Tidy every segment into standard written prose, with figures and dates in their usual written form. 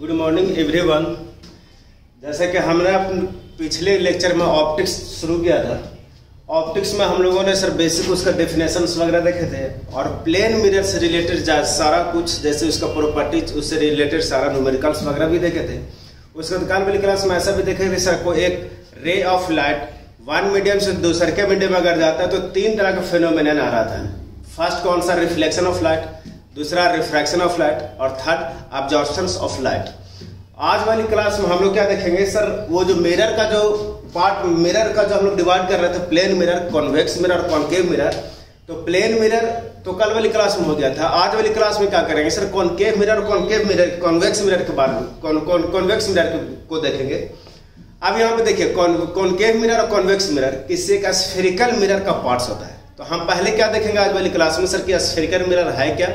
Good morning everyone. जैसे कि हमने अपने पिछले लेक्चर में ऑप्टिक्स शुरू किया था। ऑप्टिक्स में हम लोगों ने सर बेसिक उसका डेफिनेशंस वगैरह देखे थे और प्लेन मिरर से रिलेटेड सारा कुछ, जैसे उसका प्रॉपर्टीज, उससे रिलेटेड सारा न्यूमेरिकल्स वगैरह भी देखे थे। उसके बाद कल वाली क्लास में ऐसा भी देखे थे सर, को एक रे ऑफ लाइट वन मीडियम से दूसरे के मीडियम में अगर जाता है तो तीन तरह का फिनोमेनन आ रहा था। फर्स्ट कौन सा? रिफ्लेक्शन ऑफ लाइट, दूसरा रिफ्रैक्शन ऑफ लाइट और थर्ड ऑब्जॉर्प्शन ऑफ लाइट। आज वाली क्लास में हम लोग क्या देखेंगे सर, वो जो मिरर का जो पार्ट, मिरर का जो हम लोग डिवाइड कर रहे थे, प्लेन मिरर, कॉन्वेक्स मिरर और कॉनकेव मिरर। तो प्लेन मिरर तो कल वाली क्लास में हो गया था। आज वाली क्लास में क्या करेंगे sir, concave mirror, concave mirror, convex mirror के बारे में, कॉन्वेक्स मिरर को देखेंगे। अब यहाँ पे देखिए, कॉनकेव मिरर और कॉन्वेक्स मिरर किसी एक स्फेरिकल मिरर का पार्ट्स होता है। तो हम पहले क्या देखेंगे आज वाली क्लास में सर कि स्फेरिकल मिरर है क्या,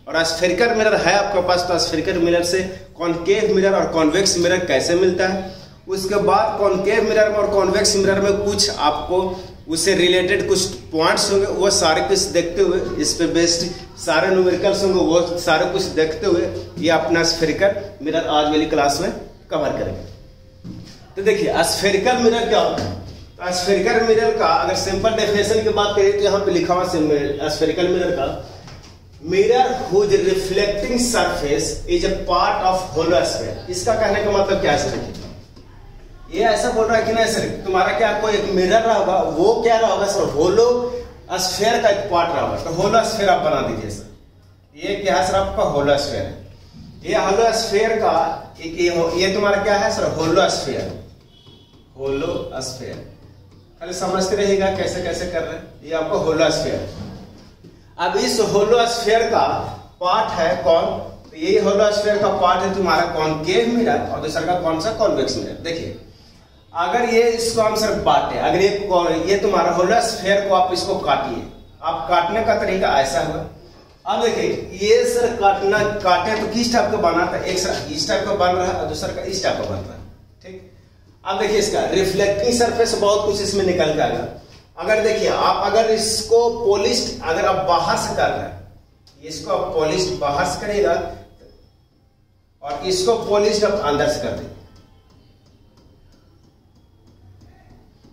और स्फेरिकल मिरर है आपके पास तो स्फेरिकल मिरर से कॉनकेव मिरर और कॉन्वेक्स मिरर कैसे मिलता है। उसके बाद कॉनकेव मिरर में और कॉन्वेक्स मिरर में कुछ आपको उससे रिलेटेड कुछ पॉइंट्स होंगे, वो सारे कुछ देखते हुए, इस पे बेस्ड सारे न्यूमेरिकल्स होंगे, वो सारे कुछ देखते हुए ये अपना स्फेरिकल मिरर आज वाली क्लास में कवर करेंगे। तो देखिए स्फेरिकल मिरर क्या होता है। तो स्फेरिकल मिरर का अगर सिंपल डेफिनेशन की बात करें तो यहाँ पे लिखा हुआ स्फेरिकल मिरर का, mirror whose reflecting surface is a part of hollow sphere. इसका कहने का मतलब क्या है? ये ऐसा बोल रहा है कि नहीं सर, तुम्हारा क्या कोई एक मिरर रहा होगा, वो क्या रहा होगा सर, होलो स्फीयर का एक पार्ट रहा होगा। तो होलो स्फीयर आप बना दीजिए सर। ये क्या है सर, आपका होलो स्फीयर है। ये होलो स्फीयर का ये तुम्हारा क्या है sir, hollow sphere, hollow sphere. खाली समझते रहिएगा कैसे कैसे कर रहे हैं। ये आपको होलो स्फीयर। अब इस होलो स्फीयर का पार्ट है कौन? तो ये होलो स्फीयर का पार्ट है तुम्हारा कॉनकेव मिरर और दूसरा का कौन सा, कॉन्वेक्स मिरर। देखिए अगर ये इसको हम सर बांटे, अगर ये तुम्हारा होलो स्फीयर को आप इसको काटिए, आप काटने का तरीका ऐसा हुआ। अब देखिए ये सर काटे तो किस टाइप का बना था, एक सर इस टाइप का बन रहा है और दूसरा का इस टाइप का बन रहा है। ठीक, अब देखिए इसका रिफ्लेक्टिंग सरफेस बहुत कुछ इसमें निकल के आएगा। अगर देखिए आप अगर इसको पॉलिश्ड अगर आप बाहर से कर रहे हैं, इसको आप पॉलिश्ड बाहर से करिएगा और इसको पॉलिश्ड आप अंदर से कर देंगे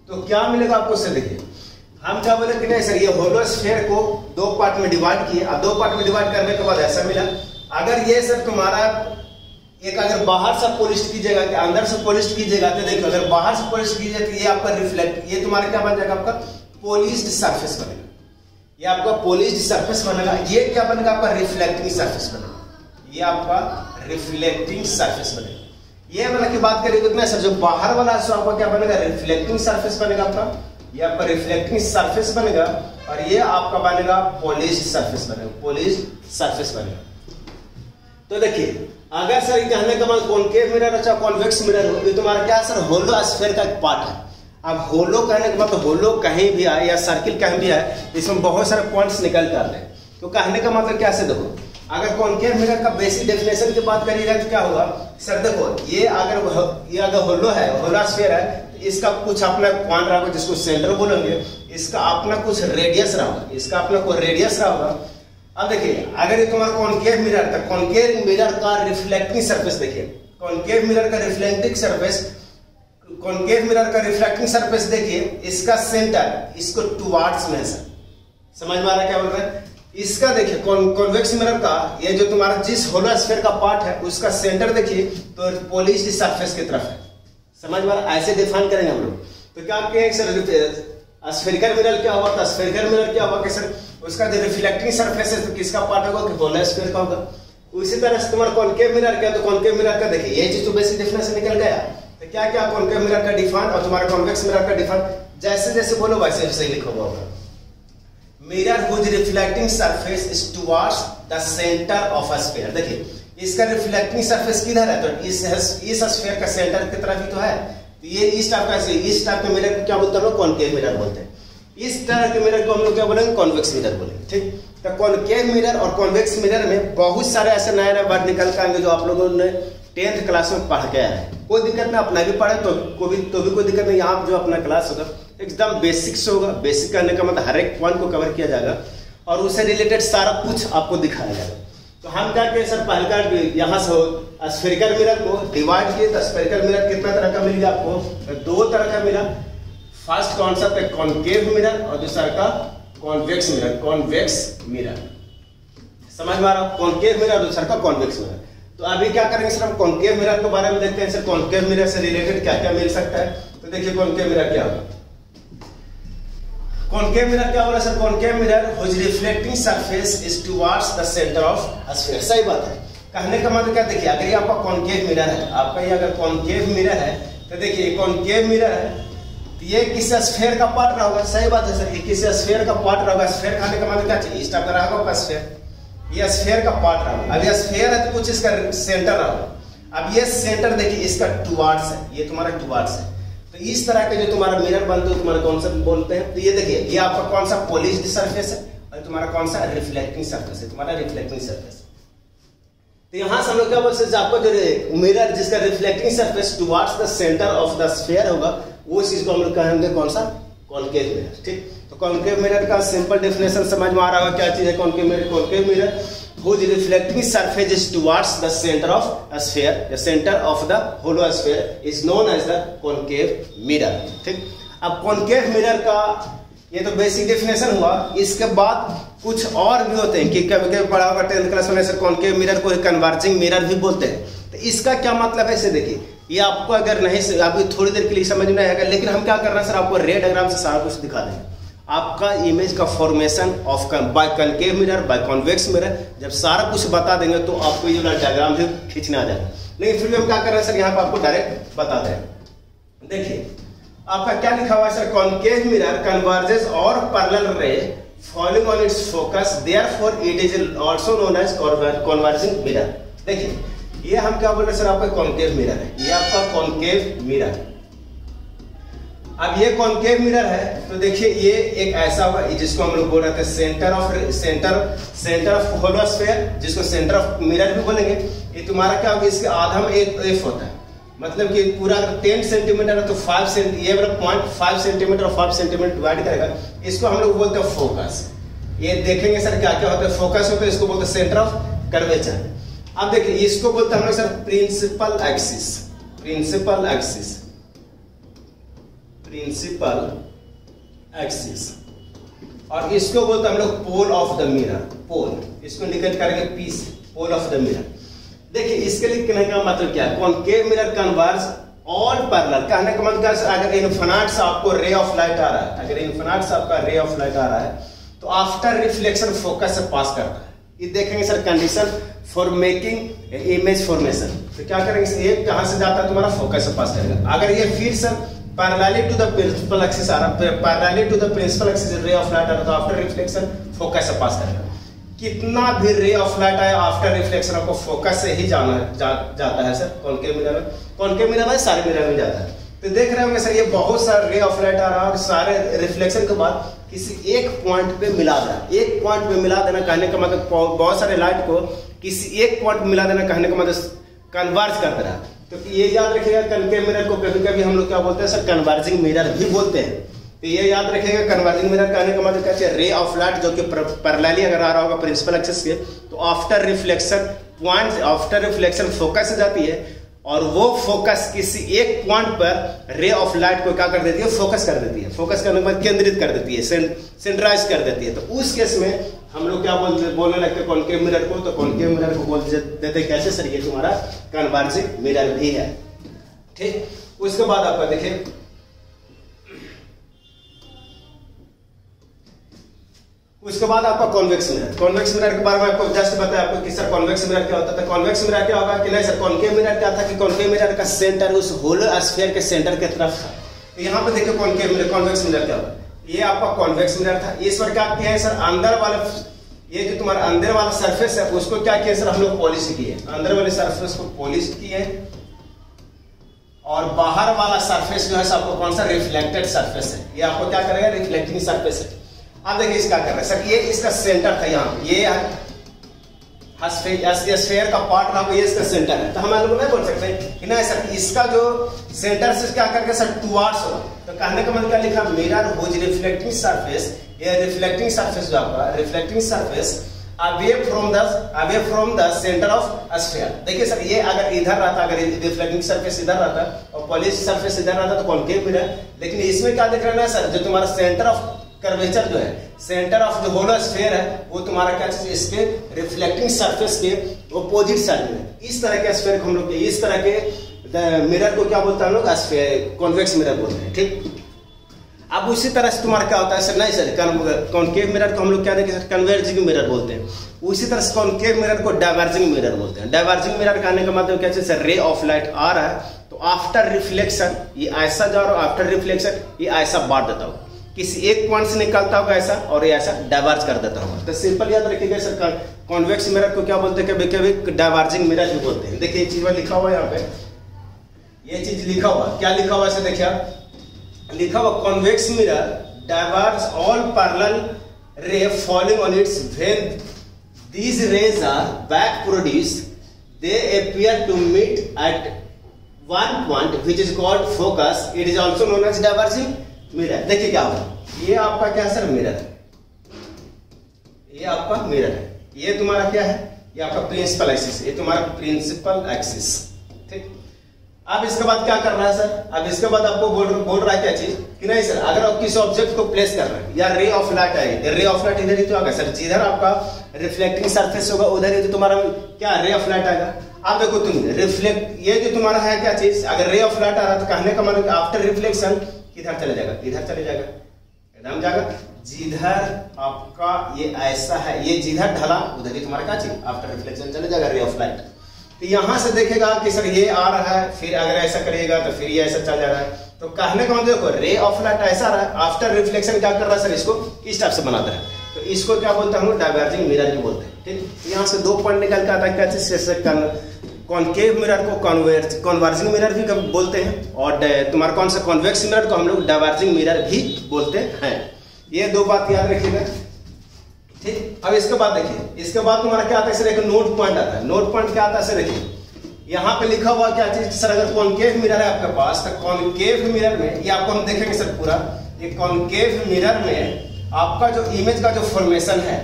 तो क्या मिलेगा आपको सर। देखिए हम क्या बोले कि नहीं सर, ये होलो स्फीयर को दो पार्ट में डिवाइड किए। अब दो पार्ट में डिवाइड करने के बाद ऐसा मिला, अगर ये सर तुम्हारा एक अगर बाहर से पॉलिश्ड कीजिएगा कि अंदर से पॉलिश्ड कीजिएगा, तो देखो अगर बाहर से पॉलिश्ड कीजिए तो ये आपका रिफ्लेक्ट, ये तुम्हारा क्या बन जाएगा, आपका पॉलिश्ड सरफेस बनेगा। ये आपका पॉलिश्ड सरफेस बनेगा। ये क्या बनेगा, आपका रिफ्लेक्टिंग सरफेस बनेगा। ये आपका रिफ्लेक्टिंग सरफेस बनेगा। ये वाला की बात करें कितना सर, जो बाहर वाला है आपका क्या बनेगा, रिफ्लेक्टिंग सरफेस बनेगा आपका। ये आपका रिफ्लेक्टिंग सरफेस बनेगा और ये आपका बनेगा पॉलिश्ड सरफेस बनेगा, पॉलिश्ड सरफेस बनेगा। तो देखिए अगर सर कहने का मतलब कॉनकेव मिरर अच्छा कॉन्वेक्स मिरर हो, ये तुम्हारा क्या सर, होलो स्फीयर का एक पार्ट है। अब होलो कहने का मतलब होलो कहीं भी आए या सर्किल कहीं भी आए, इसमें बहुत सारे पॉइंट्स निकल कर रहे हैं। तो कहने का मतलब क्या से, देखो अगर कॉनकेव मिरर का बेसिक डेफिनेशन की बात करिएगा तो क्या होगा सर, देखो ये अगर होलो है, होलो स्फीयर है, तो इसका कुछ अपना पॉइंट रहा होगा जिसको सेंटर बोलेंगे, इसका अपना कुछ रेडियस रहा होगा, इसका अपना कोई रेडियस रहा होगा। अब देखिए अगर ये तुम्हारा कॉनकेव मिरर था, कॉनकेव मिरर का रिफ्लेक्टिंग सरफेस, देखिए कॉनकेव मिरर का रिफ्लेक्टिंग सरफेस, कॉनकेव मिरर का रिफ्लेक्टिंग सरफेस देखिए, इसका सेंटर इसको टुवार्ड्स में है सर। समझ में आ रहा है क्या बोल रहे हैं? इसका देखिए कॉन्वेक्स मिरर का ये जो तुम्हारा जिस होलो स्फीयर का पार्ट है उसका सेंटर देखिए तो पॉलिश्ड सरफेस की तरफ है। समझ में आ रहा है? ऐसे डिफाइन करेंगे हम लोग। तो क्या आप कहेंगे सर स्फेरिकल मिरर क्या हुआ था, स्फेरिकल मिरर क्या हुआ कि सर उसका जो रिफ्लेक्टिंग सरफेस है तो किसका पार्ट होगा, कि होलो स्फीयर का होगा। उसी तरह से तुम्हारा कॉनकेव मिरर क्या, तो कॉनकेव मिरर का देखिए ये चीज तो बेसिक डेफिनेशन निकल गया। तो क्या क्या कॉनकेव मिरर का डिफाइन और तुम्हारा कॉन्वेक्स मिरर का डिफाइन, जैसे जैसे बोलो वैसे वैसे ही लिखा हुआ होगा। Mirror whose reflecting surface is towards the centre of a sphere. देखिए इसका रिफ्लेक्टिंग सरफेस किधर है, तो इस स्फीयर का सेंटर की तरफ ही तो है। तो ये इस टाइप का, इस टाइप के मिरर को क्या बोलते हैं, कॉनकेव मिरर बोलते हैं। इस तरह के मिरर को हम लोग क्या बोलेंगे, कॉन्वेक्स मिरर बोलेंगे। ठीक, तो कॉनकेव मिरर और कॉन्वेक्स मिरर में बहुत सारे ऐसे नए नए वर्ड निकल के आएंगे जो आप लोगों ने 10th क्लास में पढ़ के आए हैं। कोई दिक्कत नहीं, अपना भी पढ़े तो भी कोई दिक्कत नहीं। यहाँ जो अपना क्लास होगा एकदम बेसिक से होगा। बेसिक करने का मतलब हर एक पॉइंट को कवर किया जाएगा और उससे रिलेटेड सारा कुछ आपको दिखाया जाएगा। तो हम क्या करें सर, पहले का यहाँ से स्फेरिकल मिरर को डिवाइड किए तो स्फेरिकल मिरर कितना तरह का मिल गया आपको? तो दो तरह का मिला। फर्स्ट कॉन्सेप्ट है कॉनकेव मिरर और दूसरा का कॉन्वेक्स मिरर। कॉन्वेक्स मिरर समझ में आ रहा? कॉनकेव मिरर और दूसरा का कॉन्वेक्स मिरर। तो अभी क्या करेंगे सर, हम कॉनकेव मिरर के बारे में देखते हैं सर। कॉनकेव मिरर से रिलेटेड क्या क्या मिल सकता है? तो देखिए कॉनकेव मिरर क्या होगा। कॉनकेव मिरर क्या होगा sir? Concave mirror which reflecting surface is towards the centre of sphere. सही बात है। कहने का मतलब क्या, देखिए अगर ये आपका कॉनकेव मिरर है, आपका ये अगर कॉनकेव मिरर है तो देखिए कॉनकेव मिरर है तो ये किसी स्फीयर का पार्ट रहा होगा। सही बात है सर, ये किसी स्फीयर का पार्ट रहा होगा। स्फीयर कहने का मतलब क्या चाहिए? इस टाइप का रहा होगा स्फीयर, ये स्फीयर का पार्ट रहा होगा। अब ये स्फीयर है तो कुछ इसका सेंटर रहा होगा। अब ये सेंटर देखिए इसका टुवर्ड्स है, ये तुम्हारा टुवर्ड्स है। तो इस तरह के जो तुम्हारा मिरर बनते हैं तुम्हारा कौन सा बोलते हैं? तो ये देखिए ये आपका कौन सा पॉलिश्ड सरफेस है और तुम्हारा कौन सा रिफ्लेक्टिंग सरफेस है, तुम्हारा रिफ्लेक्टिंग सरफेस। तो यहां से हम लोग क्या बोल सकते हैं, आपको जो मिरर जिसका reflecting surface towards the centre of the sphere होगा वो चीज को हम लोग कहेंगे कौन सा? Concave mirror. ठीक, तो कॉनकेव मिरर का सिंपल डेफिनेशन समझ में आ रहा होगा क्या चीज है concave mirror? Concave mirror whose reflecting surface is towards the center of a sphere, the center of the hollow sphere is known as the concave mirror। ठीक, अब कॉनकेव मिरर का ये तो बेसिक डेफिनेशन हुआ। इसके बाद कुछ और भी होते हैं कि कभी कभी पढ़ा होगा 10th क्लास में सर कॉनकेव मिरर को कन्वर्जिंग मिरर भी बोलते हैं। तो इसका क्या मतलब है इसे देखिए, ये आपको अगर नहीं अभी थोड़ी देर के लिए समझ में आएगा, लेकिन हम क्या कर रहे हैं सर आपको रे डायग्राम से सारा कुछ दिखा देंगे। आपका इमेज का formation of by concave mirror by convex mirror जब सारा कुछ बता देंगे तो आपको ये वाला डायग्राम भी खींचना आ जाएगा। लेकिन फिर भी हम क्या कर रहे हैं सर यहाँ पर आपको डायरेक्ट बता दें। देखिए आपका क्या लिखा हुआ है सर, कॉनकेव मिरर कन्वर्जेस और parallel ray following on its focus, therefore it is also known as converging mirror. देखिए ये हम क्या बोल रहे हैं सर, आपका कॉनकेव मिरर है, ये आपका कॉनकेव मिरर। अब ये कॉनकेव मिरर है तो देखिए ये एक ऐसा होगा जिसको हम लोग बोल रहे थे सेंटर ऑफ होलो स्फीयर, जिसको सेंटर ऑफ मिरर भी बोलेंगे। ये तुम्हारा क्या होगा, इसके आधा में एक एफ होता है, मतलब कि पूरा 10 सेंटीमीटर है तो 5 सेंटीमीटर, ये वाला पॉइंट 5 सेंटीमीटर और 5 सेंटीमीटर डिवाइड करेगा। इसको हम लोग बोलते हैं फोकस। ये देखेंगे सर क्या क्या होता है, फोकस होता है, इसको बोलते हैं सेंटर ऑफ कर्वेचर। अब देखिए इसको बोलते हैं हम लोग sir principal axis, principal axis, principal axis. और इसको बोलते हैं हम लोग pole of the mirror, pole, इसको निकल करेंगे पी से, पोल ऑफ द मिरर। देखिए इसके लिए कहने का मतलब क्या है, concave mirror converge all parallel. कहने का मतलब क्या है, अगर इन्फिनिट से आपको रे ऑफ लाइट आ रहा है, अगर इन्फिनिट से आपका रे ऑफ लाइट आ रहा है तो आफ्टर रिफ्लेक्शन फोकस से पास करता है। ये देखेंगे sir condition for making image formation. तो क्या करेंगे, ये कहां से जाता है तुम्हारा फोकस से पास करेगा। अगर ये फिर से parallelly to the principal axis आ रहा है, parallelly to the principal axis ray of light आ रहा है तो आफ्टर रिफ्लेक्शन फोकस से पास करेगा। कितना भी रे ऑफ लाइट आए आफ्टर रिफ्लेक्शन आपको फोकस से ही जाता है सर कॉनकेव मिरर में। कॉनकेव मिरर में सारे मिरर में जाता है। तो देख रहे होंगे सर ये बहुत सारा रे ऑफ लाइट आ रहा है और सारे रिफ्लेक्शन के बाद किसी एक पॉइंट पे मिला देना। एक पॉइंट पे मिला देना कहने का मतलब बहुत सारे लाइट को किसी एक पॉइंट पे मिला देना कहने का मतलब कन्वर्ज कर देना। तो ये याद रखिएगा, कॉनकेव मिरर को कभी कभी हम लोग क्या बोलते हैं सर, कन्वर्जिंग मिरर भी बोलते हैं। तो ये याद रखिएगा, कन्वर्जिंग मिरर कहने का मतलब क्या है, रे ऑफ लाइट जो कि पैरेलली अगर आ रहा होगा प्रिंसिपल एक्सिस के तो after reflection point, after reflection focus से जाती है और वो फोकस किसी एक पॉइंट पर रे ऑफ लाइट को क्या कर देती है, फोकस कर देती है। फोकस करने के बाद केंद्रित कर देती है, सेंट्राइज कर देती है। तो उस केस में हम लोग क्या बोलने लगते हैं कॉनकेव मिरर को, तो कॉनकेव मिरर को बोल देते कैसे सर, ये तुम्हारा कन्वर्जिंग मिरर भी है। ठीक, उसके बाद आपका देखिए उसके बाद आपका कॉन्वेक्स मिरर। कॉन्वेक्स मिरर के बारे में आपको जस्ट बताया आपको कि सर कॉन्वेक्स मिरर क्या होता था। कॉन्वेक्स मिरर क्या होगा कि नहीं सर, कॉनकेव मिरर क्या था कि कॉनकेव मिरर का सेंटर उस होलो स्फीयर के सेंटर की तरफ था। तो यहाँ पे देखिए कॉनकेव मिरर, कॉन्वेक्स मिरर क्या होगा, ये आपका कॉन्वेक्स मिरर था। इस पर क्या किया है सर, अंदर वाला ये जो तुम्हारा अंदर वाला सरफेस है उसको क्या किया सर, हम लोग पॉलिश किए, अंदर वाले सरफेस को पॉलिश किए और बाहर वाला सरफेस जो है आपको कौन सा, रिफ्लेक्टेड सरफेस है। ये आपको क्या करेगा, रिफ्लेक्टिंग सरफेस है। अब देखिए इसका कर रहे हैं सर, ये इसका सेंटर था, यहाँ ये स्फीयर का पार्ट रहा, ये इसका सेंटर है। तो हम लोग नहीं बोल सकते कि नहीं सर इसका जो सेंटर से क्या करके सर टुवर्ड्स होगा। तो कहने का मतलब क्या लिखा, मिरर हुज रिफ्लेक्टिंग सरफेस, ये रिफ्लेक्टिंग सरफेस जो आपका reflecting surface away from the centre of sphere. देखिए सर, ये अगर इधर रहता, अगर रिफ्लेक्टिंग सरफेस इधर रहता और पॉलिश सरफेस इधर रहता तो कॉन्केव मिरर, लेकिन इसमें क्या दिख रहा है सर, जो तुम्हारा सेंटर ऑफ कर्वेचर जो है, सेंटर ऑफ जो होलो स्फीयर है, वो तुम्हारा क्या चीज, इसके रिफ्लेक्टिंग सरफेस के ऑपोजिट साइड में। इस तरह के स्फीयर को हम लोग, इस तरह के मिरर को क्या बोलते हैं हम लोग, स्फीयर, कॉन्वेक्स मिरर बोलते हैं, ठीक। अब उसी तरह से तुम्हारा क्या होता है सर, नहीं सर, कॉन्केव मिरर को हम लोग क्या देखें सर, कन्वर्जिंग मिरर बोलते हैं। उसी तरह से कॉन्केव मिरर को डाइवर्जिंग मिरर बोलते हैं। डाइवर्जिंग मिरर कहने का मतलब क्या है सर, रे ऑफ लाइट आ रहा है तो आफ्टर रिफ्लेक्शन ये ऐसा जा रहा है, आफ्टर रिफ्लेक्शन ये ऐसा बांट देता हो, किसी एक पॉइंट से निकलता होगा ऐसा और ये ऐसा डाइवर्ज कर देता होगा। तो सिंपल याद रखिएगा सर, कॉन्वेक्स मिरर को क्या बोलते हैं, कभी डाइवर्जिंग मिरर भी बोलते हैं। देखिए चीज में लिखा हुआ है यहाँ पे, ये चीज लिखा हुआ, क्या लिखा हुआ है देखिए, लिखा हुआ convex mirror diverge all parallel रे falling on it's when these rays are back produced they appear to meet at one point which is called focus. It is also known as diverging mirror. देखिए क्या हुआ, ये आपका क्या sir, mirror है, ये आपका मिरर है, ये तुम्हारा क्या है, ये आपका प्रिंसिपल एक्सिस, ये तुम्हारा प्रिंसिपल एक्सिस, ठीक। अब इसके बाद क्या करना है सर, अब इसके बाद आपको बोल रहा है क्या चीज कि नहीं सर, अगर आप किसी ऑब्जेक्ट को प्लेस कर रहे हैं या रे ऑफ लाइट आएगी, रे ऑफ लाइट इधर ही तो आएगा सर, जिधर आपका रिफ्लेक्टिंग सरफेस होगा उधर ही तो तुम्हारा क्या रे ऑफ लाइट आएगा। अब देखो तुम रिफ्लेक्ट, ये जो तुम्हारा है क्या चीज, अगर रे ऑफ लाइट आ रहा है तो कहने का मतलब आफ्टर रिफ्लेक्शन किधर चले जाएगा, इधर चले जाएगा, एकदम जाएगा, जिधर आपका ये ऐसा है, ये जिधर ढला उधर ही तुम्हारा क्या चीज आफ्टर रिफ्लेक्शन चले जाएगा, रे ऑफ लाइट। तो यहां से देखेगा कि सर ये आ रहा है, फिर अगर ऐसा करिएगा तो फिर ये ऐसा चल जा रहा है, तो कहने का मतलब देखो रे ऑफ लाइट ऐसा रहा है, आफ्टर रिफ्लेक्शन क्या कर रहा है सर, इसको इस टाइप से बनाता है, तो इसको क्या बोलते हैं हम लोग, डाइवर्जिंग मिरर भी बोलते हैं, ठीक। यहाँ से दो पॉइंट निकल के आता है क्या चीज, कॉन्केव मिरर को कन्वर्जिंग मिरर भी बोलते हैं, और तुम्हारा कौन सा कॉन्वेक्स मिरर को हम लोग डाइवर्जिंग मिरर भी बोलते हैं। ये दो बात याद रखिएगा, ठीक। अब इसके बाद देखिए, इसके बाद तुम्हारा क्या आता है सर, एक नोट पॉइंट आता है। नोट पॉइंट क्या आता है सर, देखिए यहाँ पे लिखा हुआ क्या चीज सर, अगर कॉन्केव मिरर है आपके पास तो कॉन्केव मिरर में, ये आपको हम देखेंगे सर पूरा, ये कॉन्केव मिरर में आपका जो इमेज का जो फॉर्मेशन है,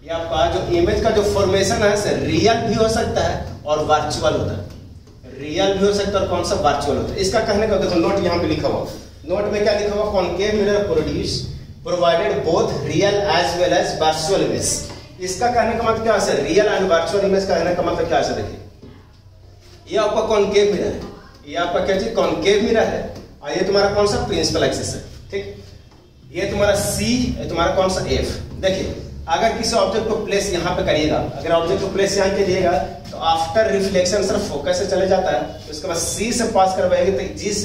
ये आपका जो इमेज का जो फॉर्मेशन है सर, रियल भी हो सकता है और वर्चुअल होता है, रियल भी हो सकता है और कौन सा वर्चुअल होता है। इसका कहने का देखो नोट यहाँ पे लिखा हुआ, नोट में क्या लिखा हुआ, concave mirror produce provided both real as well as virtual image। इसका कहने का मतलब क्या है, रियल एंड वर्चुअल इमेज का कहने का मतलब क्या है, देखिए ये आपका कॉन्केव मिरर है, ये आपका क्या चीज, कॉन्केव मिरर है, और ये तुम्हारा कौन सा प्रिंसिपल एक्सिस है, ठीक। ये तुम्हारा C, ये तुम्हारा कौन सा F। देखिए अगर किसी ऑब्जेक्ट को प्लेस यहाँ पे करिएगा, अगर ऑब्जेक्ट को प्लेस यहाँ कीजिएगा तो आफ्टर रिफ्लेक्शन सर फोकस से चले जाता है, उसके बाद C से पास करवाएंगे तो जिस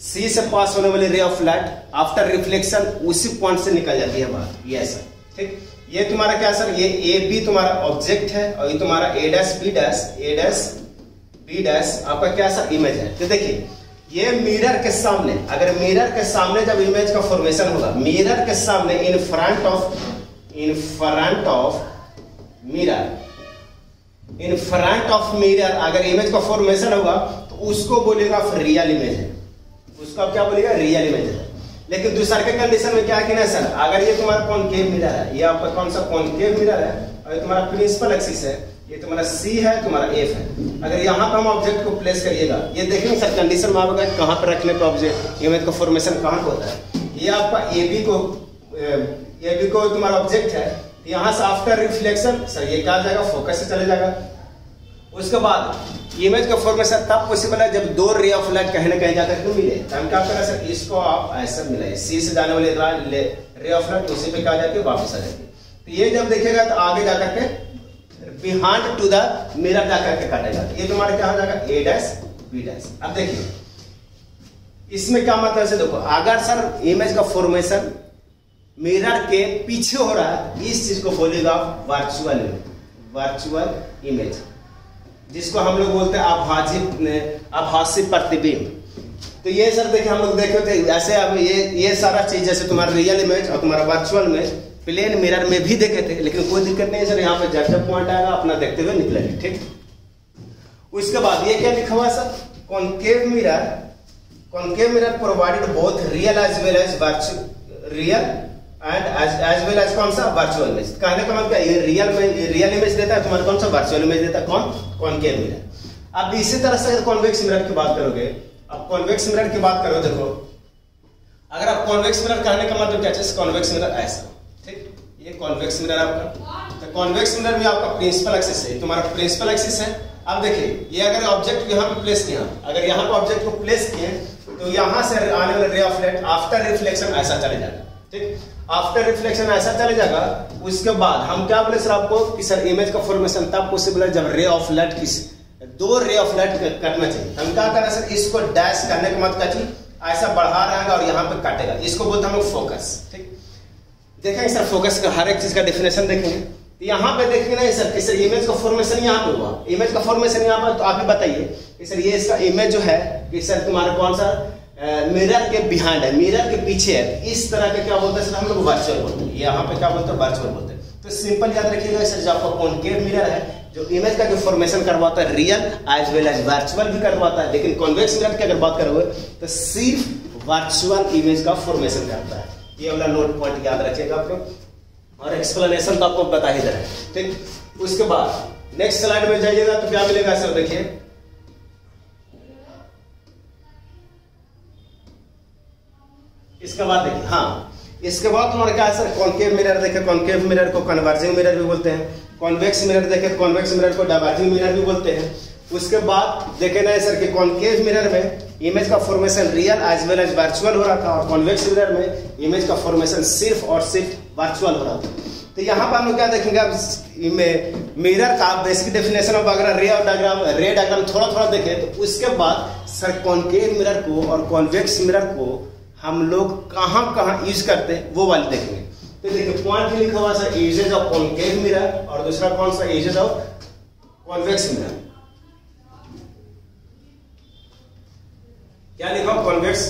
C से पास होने वाली रे ऑफ लाइट आफ्टर रिफ्लेक्शन उसी पॉइंट से निकल जाती है बाहर, ये ऐसा, ठीक। ये तुम्हारा क्या सर, ये ए बी तुम्हारा ऑब्जेक्ट है और ये तुम्हारा ए डैश बी डैश आपका क्या सर इमेज है। तो देखिए ये मिरर के सामने, अगर मिरर के सामने जब इमेज का फॉर्मेशन होगा, मिरर के सामने इन फ्रंट ऑफ मिरर अगर इमेज का फॉर्मेशन होगा तो उसको बोलेगा रियल इमेज है, उसको आप क्या बोलेगा, रियल इमेज है। लेकिन दूसरे के कंडीशन में क्या है कि ना सर, अगर ये तुम्हारा कॉन्केव मिरर है, ये आपका कौन सा कॉन्केव मिरर है और ये तुम्हारा प्रिंसिपल एक्सिस है, ये तुम्हारा C है, तुम्हारा F है, अगर यहाँ पे हम ऑब्जेक्ट को प्लेस करिएगा, ये देखेंगे सर कंडीशन में आपका कहाँ पे रखने पे ऑब्जेक्ट इमेज का फॉर्मेशन कहाँ पे होता है। ये आपका AB को तुम्हारा ऑब्जेक्ट है, यहाँ से आफ्टर रिफ्लेक्शन सर ये क्या जाएगा, फोकस से चले जाएगा। उसके बाद इमेज का फॉर्मेशन तब पॉसिबल है जब दो रे ऑफ लाइट कहीं ना कहीं जाकर के मिले, तो हम क्या करें सर, इसको आप ऐसा मिलाइए, C से जाने वाले रे ऑफ लाइट उसी पे क्या जाती है, वापस आ जाती है। तो ये जब देखेगा तो आगे जाकर के बिहाइंड टू द मिरर जाकर के काटेगा, ये तुम्हारा क्या हो जाएगा, A डैश B डैश। अब देखिए इसमें क्या मतलब है, देखो अगर सर इमेज का फॉर्मेशन मिरर के पीछे हो रहा है, इस चीज को बोलेगा वर्चुअल इमेज, जिसको हम लोग बोलते हैं आभासी प्रतिबिंब। तो ये सर देखिए हम लोग देखे थे ऐसे, अब ये सारा चीज जैसे तुम्हारा रियल इमेज और तुम्हारा वर्चुअल इमेज प्लेन मिरर में भी देखे थे, लेकिन कोई दिक्कत नहीं है सर, यहाँ पे जब पॉइंट आएगा अपना देखते हुए निकलेंगे, ठीक। उसके बाद ये क्या लिखा हुआ है sir, concave mirror provided both real as well as and as well as कौन सा वर्चुअल इमेज। कहने का मतलब क्या, ये रियल इमेज देता है तुम्हारा, कौन सा वर्चुअल इमेज देता है, कौन कॉनकेव मिरर। अब इसी तरह से अगर कॉन्वेक्स मिरर की बात करोगे, अब कॉन्वेक्स मिरर की बात करो, देखो अगर आप कॉन्वेक्स मिरर कहने का मतलब क्या चीज, कॉन्वेक्स मिरर ऐसा, ठीक, ये कॉन्वेक्स मिरर आपका, तो कॉन्वेक्स मिरर में आपका प्रिंसिपल एक्सिस है, तुम्हारा प्रिंसिपल एक्सिस है। अब देखिए ये अगर ऑब्जेक्ट यहाँ पे प्लेस किया, अगर यहाँ पे ऑब्जेक्ट को प्लेस किए तो यहाँ से आने वाला रे ऑफ लाइट आफ्टर रिफ्लेक्शन ऐसा चले जाएगा, ठीक, आफ्टर रिफ्लेक्शन ऐसा चले जाएगा। उसके बाद हम क्या बोले सर आपको कि सर इमेज का फॉर्मेशन तब पॉसिबल है जब रे ऑफ लाइट किस दो रे ऑफ लाइट कटना चाहिए। हम क्या करें सर, इसको डैश करने का मतलब क्या चीज, ऐसा बढ़ा रहेगा और यहाँ पे काटेगा, इसको बोलते हैं हम लोग फोकस, ठीक। देखेंगे सर फोकस का हर एक चीज का डेफिनेशन देखेंगे, तो यहाँ पे देखेंगे नहीं सर कि सर इमेज का फॉर्मेशन यहाँ पे हुआ, इमेज का फॉर्मेशन यहाँ पर, तो आप ही बताइए कि सर ये इसका इमेज जो है कि सर तुम्हारा कौन सा मिरर के बिहाइंड है, मिरर के पीछे है, इस तरह के क्या बोलते हैं सर हम लोग वर्चुअल बोलते हैं, यहाँ पे क्या बोलते हैं वर्चुअल बोलते हैं। तो सिंपल याद रखिएगा सर, जो आपका कॉनकेव मिरर है जो इमेज का जो फॉर्मेशन करवाता है real as well as virtual भी करवाता है, लेकिन कॉन्वेक्स मिरर की अगर बात करोगे तो सिर्फ वर्चुअल इमेज का फॉर्मेशन करता है। ये वाला नोट पॉइंट याद रखिएगा आप लोग, और एक्सप्लेनेशन तो आपको बता ही दे रहे हैं, ठीक। उसके बाद नेक्स्ट स्लाइड में जाइएगा तो क्या मिलेगा सर, देखिए इसके बाद देखिए, हाँ इसके बाद तुम्हारा क्या है सर, कॉनकेव मिरर देखे, कॉनकेव मिरर को कन्वर्जिंग मिरर भी बोलते हैं, कॉन्वेक्स मिरर देखे, कॉन्वेक्स मिरर को डाइवर्जिंग मिरर भी बोलते हैं। उसके बाद देखे ना सर कि कॉनकेव मिरर में इमेज का formation real as well as virtual हो रहा था, और कॉन्वेक्स मिरर में इमेज का फॉर्मेशन सिर्फ और सिर्फ वर्चुअल हो रहा था। तो यहाँ पर हम लोग क्या देखेंगे, अब मिरर का बेसिक डेफिनेशन ऑफ अगर रे डायग्राम थोड़ा थोड़ा देखें तो उसके बाद सर कॉनकेव मिरर को और कॉन्वेक्स मिरर को हम लोग कहाँ कहाँ यूज करते हैं वो वाले देखेंगे। तो देखिए पॉइंट लिखा हुआ sir uses of concave mirror, और दूसरा कौन सा यूजेज ऑफ कॉन्वेक्स मिरर, क्या लिखा हो कॉन्वेक्स,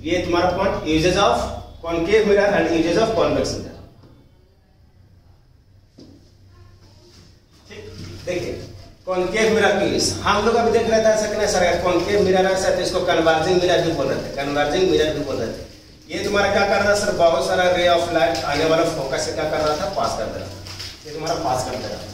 ये तुम्हारा point uses of concave mirror and uses of convex mirror. देखिए कॉनकेव मिरर की यूज हम लोग अभी देख रहे थे ऐसा सर कॉनकेव मिरर है तो इसको कन्वर्जिंग मिरर भी बोल रहे थे, कन्वर्जिंग मिरर भी बोल रहे थे। ये तुम्हारा क्या कर रहा था सर, बहुत सारा रे ऑफ लाइट आने वाला फोकस से क्या कर रहा था, पास कर दे रहा था, ये तुम्हारा पास कर दे रहा था।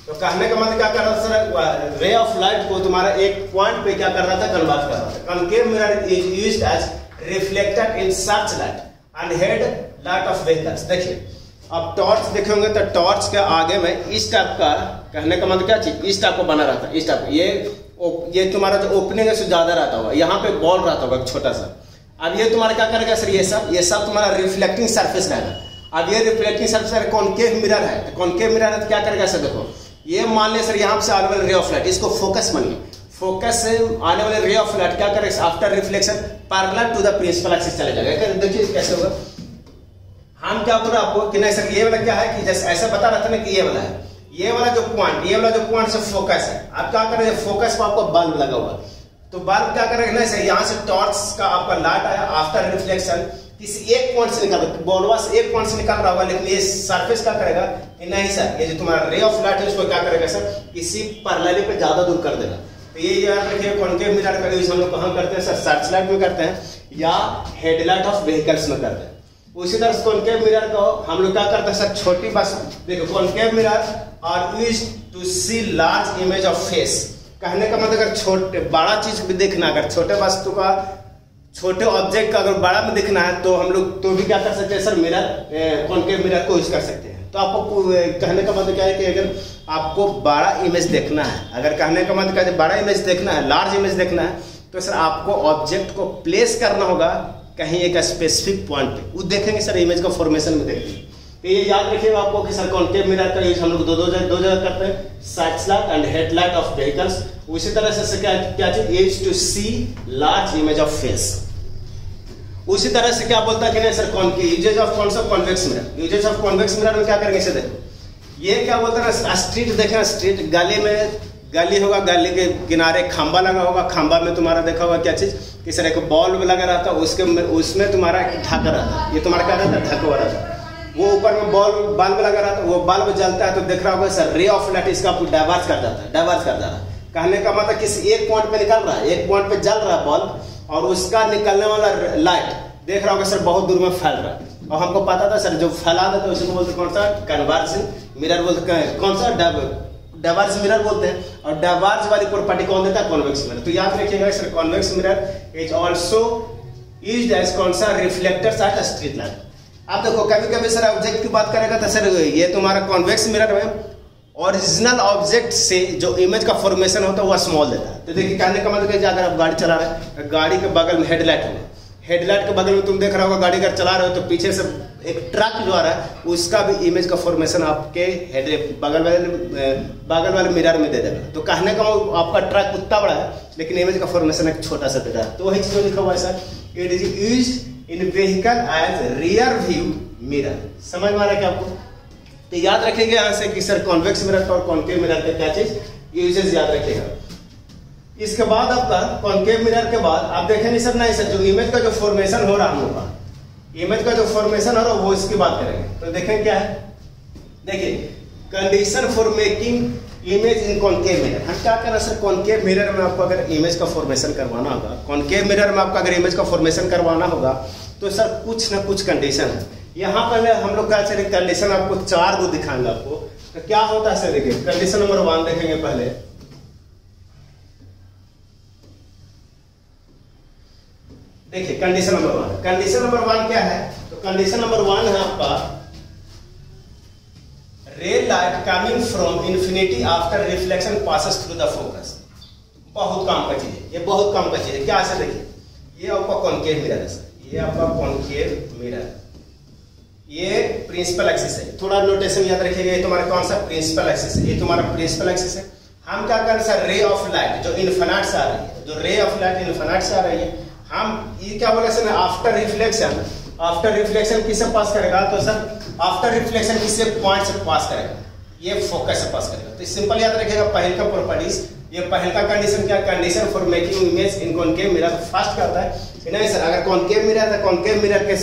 तो कहने का मतलब क्या कर रहा था सर, रे ऑफ लाइट को तुम्हारा एक पॉइंट पे क्या कर रहा था, कन्वर्ट कर रहा था। Concave mirror is used as reflected in searchlight and headlight of vehicles. देखिए अब टॉर्च देखेंगे तो टॉर्च के आगे में इस टाइप का, कहने का मतलब क्या चीज, इस टाइप का बना रहता है, इस टाइप ये तुम्हारा जो ओपनिंग है ज्यादा रहता होगा, यहाँ पे बॉल रहता होगा छोटा सा। अब ये तुम्हारा क्या करेगा सर, ये सब तुम्हारा रिफ्लेक्टिंग सरफेस रहेगा। अब ये रिफ्लेक्टिंग सरफेस कॉनकेव मिरर है, तो कॉनकेव मिरर है तो क्या करेगा सर, देखो ये मान लिया सर यहाँ से आने वाले रे ऑफ लाइट, इसको फोकस मानिए, फोकस से आने वाले रे ऑफ लाइट क्या करेगा after reflection parallel to the principal axis चले जाएगा। देखिए कैसे होगा, हम क्या बोल रहे हैं आपको कि नहीं सर ये वाला क्या है कि जैसे ऐसा बता रहा था ना कि ये वाला है, ये वाला जो पॉइंट से फोकस है, आप क्या करेंगे फोकस पर आपको बल्ब लगा हुआ, तो बल्ब क्या करेगा नहीं सर यहाँ से टॉर्च का आपका लाइट आया आफ्टर रिफ्लेक्शन किसी एक पॉइंट से निकल, बॉलवा से एक पॉइंट से निकल रहा होगा, लेकिन ये सरफेस क्या करेगा कि नहीं सर ये जो तुम्हारा रे ऑफ लाइट है उसको क्या करेगा सर किसी पैरेलल पे ज्यादा दूर कर देगा। तो ये याद रखिए कॉनकेव मिरर का यूज हम लोग कहाँ करते हैं सर, सर्च लाइट में करते हैं या हेडलाइट ऑफ व्हीकल्स में करते हैं। उसी तरह से कॉनकेव मिरर को हम लोग क्या करते हैं सर, छोटी बस देखो concave mirror are used to see large image of face. कहने का मतलब अगर छोटे बड़ा चीज भी देखना, अगर छोटे वस्तु का छोटे ऑब्जेक्ट का अगर बड़ा में दिखना है तो हम लोग तो भी क्या कर सकते हैं सर, मिरर कॉनकेव मिरर को यूज कर सकते हैं। तो आपको कहने का मतलब क्या है कि अगर आपको बड़ा इमेज देखना है, अगर कहने का मतलब क्या है बड़ा इमेज देखना है, लार्ज इमेज देखना है, तो सर आपको ऑब्जेक्ट को प्लेस करना होगा कहीं एक स्पेसिफिक पॉइंट पे, वो देखेंगे सर इमेज का फॉर्मेशन में देखेंगे। तो ये याद रखिएगा आपको कि सर कॉनकेव मिरर का यूज हम लोग दो जगह करते हैं, side light and headlight of vehicles. उसी तरह से क्या चीज use to see large image of face. उसी तरह से क्या बोलता है कि नहीं सर यूजेज ऑफ कौन सा convex mirror, uses of convex mirror में क्या करेंगे इसे देखो, ये क्या बोलता है ना स्ट्रीट देखें, स्ट्रीट गली में गली होगा, गली के किनारे खंबा लगा होगा, खंबा में तुम्हारा देखा होगा क्या चीज कि सर एक बल्ब लगा रहता है, उसमें तुम्हारा ढका रहता है, ये तुम्हारा क्या रहता है ढका हुआ रहता है, वो ऊपर में बल्ब लगा रहता है, वो बल्ब जलता है तो देख रहा होगा सर रे ऑफ लाइट इसका डाइवर्स कर जाता है, कहने का मतलब किसी एक पॉइंट पे निकल रहा है, एक पॉइंट पे जल रहा है बल्ब, और उसका निकलने वाला लाइट देख रहा होगा सर बहुत दूर में फैल रहा है, और हमको पता था सर जो फैला देता है उसको बोलते कौन सा, कन्वर्ज मिरर बोलते हैं, कौन सा, डाइवर्ज मिरर बोलते हैं, और डाइवर्ज वाली प्रॉपर्टी कौन देता है, कॉन्वेक्स मिरर। तो याद रखिएगा sir convex mirror is also used as कौन सा, रिफ्लेक्टर्स एट स्ट्रीट लाइट। आप देखो कभी कभी सर ऑब्जेक्ट की बात करेगा तो सर ये तुम्हारा कॉन्वेक्स मिरर है, ओरिजिनल ऑब्जेक्ट से जो इमेज का फॉर्मेशन होता है वो स्मॉल देता है। तो देखिए कहने का मतलब अगर आप गाड़ी चला रहे हैं, गाड़ी के बगल में हेडलाइट होगा, हेडलाइट के बगल में तुम देख रहा होगा गाड़ी अगर चला रहे हो तो पीछे से एक ट्रक जो आ रहा है उसका भी इमेज का फॉर्मेशन आपके हेड बगल वाले मिरर में दे देगा। तो कहने का आपका ट्रक उतना बड़ा है लेकिन इमेज का फॉर्मेशन एक छोटा सा दे रहा है। तो वही चीज लिखा हुआ है sir, it is used in vehicle as rear view mirror. समझ में आ रहा है क्या आपको? तो याद रखेंगे यहाँ से कि सर कॉन्वेक्स मिरर और कॉन्केव मिरर का क्या चीज यूजेस याद रखिएगा। इसके बाद आपका कॉन्केव मिरर के बाद आप देखेंगे सर नहीं सर जो इमेज का जो फॉर्मेशन हो रहा है हम लोग का, इमेज का जो फॉर्मेशन हो रहा है वो इसकी बात करेंगे। तो देखें क्या है, देखिए condition for making image in concave mirror. हम क्या कर रहे हैं सर, कॉन्केव मिरर में आपको अगर इमेज का फॉर्मेशन करवाना होगा, कॉन्केव मिरर में आपको अगर इमेज का फॉर्मेशन करवाना होगा तो सर कुछ ना कुछ कंडीशन है। यहाँ पर हम लोग क्या चलिए कंडीशन आपको 4 को दिखाएंगे आपको। तो क्या होता है सर, देखिए कंडीशन नंबर 1 देखेंगे पहले। देखिए कंडीशन नंबर 1, कंडीशन नंबर 1 क्या है, तो कंडीशन नंबर 1 है आपका रे light coming from infinity after reflection passes through the focus. बहुत काम का चीज है ये, बहुत काम का चीज है। क्या है देखिए ये आपका कॉन्केव मिरर है सर, ये आपका कॉन्केव मिरर, ये प्रिंसिपल एक्सिस है। थोड़ा नोटेशन याद रखिएगा, ये तुम्हारा कौन सा प्रिंसिपल एक्सिस है, ये तुम्हारा प्रिंसिपल एक्सिस है। हम क्या कर रहे हैं सर, रे ऑफ लाइट जो इन्फिनिट से आ रही है, जो रे ऑफ लाइट इन्फिनिट से आ रही है, हम ये क्या बोले sir after reflection, after reflection किससे पास करेगा, तो सर आफ्टर रिफ्लेक्शन किससे पॉइंट से पास करेगा, ये फोकस से पास करेगा। तो सिंपल याद रखिएगा पहल का प्रॉपर्टीज, ये पहल का कंडीशन क्या, condition for making image in concave mirror. First क्या होता है नहीं सर, अगर कॉन्केव मिरर है, कॉन्केव मिरर के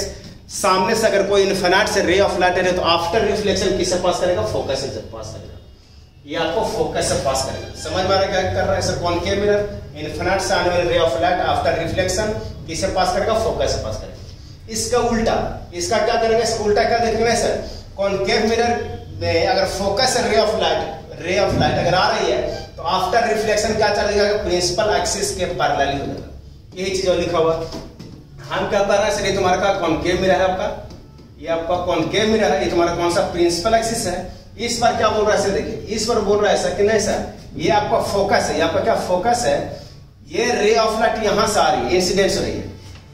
सामने से अगर कोई इन्फिनिट से रे ऑफ लाइट है तो आफ्टर रिफ्लेक्शन किससे पास करेगा, फोकस से पास करेगा, ये आपको फोकस से पास करेगा। समझ में आ रहा है क्या कर रहा है सर, कॉन्केव मिरर इन्फिनिट से आने वाले ray of light after reflection किससे पास करेगा, फोकस से पास करेगा। इसका उल्टा, इसका क्या करेगा, इसका उल्टा क्या देखना है सर, कॉन्केव मिरर में अगर फोकस से रे ऑफ लाइट अगर आ रही है तो आफ्टर रिफ्लेक्शन क्या चलेगा, प्रिंसिपल एक्सिस के पैरेलल हो जाएगा। यही चीज लिखा हुआ। हम क्या कर रहे हैं सर, ये तुम्हारा का कॉन्केव मिरर है आपका, ये आपका कॉन्केव मिरर है, ये तुम्हारा कौन सा प्रिंसिपल एक्सिस है। इस पर क्या बोल रहा है सर, देखिए इस पर बोल रहा है सर कि नहीं सर ये आपका फोकस है, ये आपका क्या फोकस है, ये रे ऑफ लाइट यहाँ से आ रही है, इंसिडेंट हो रही है।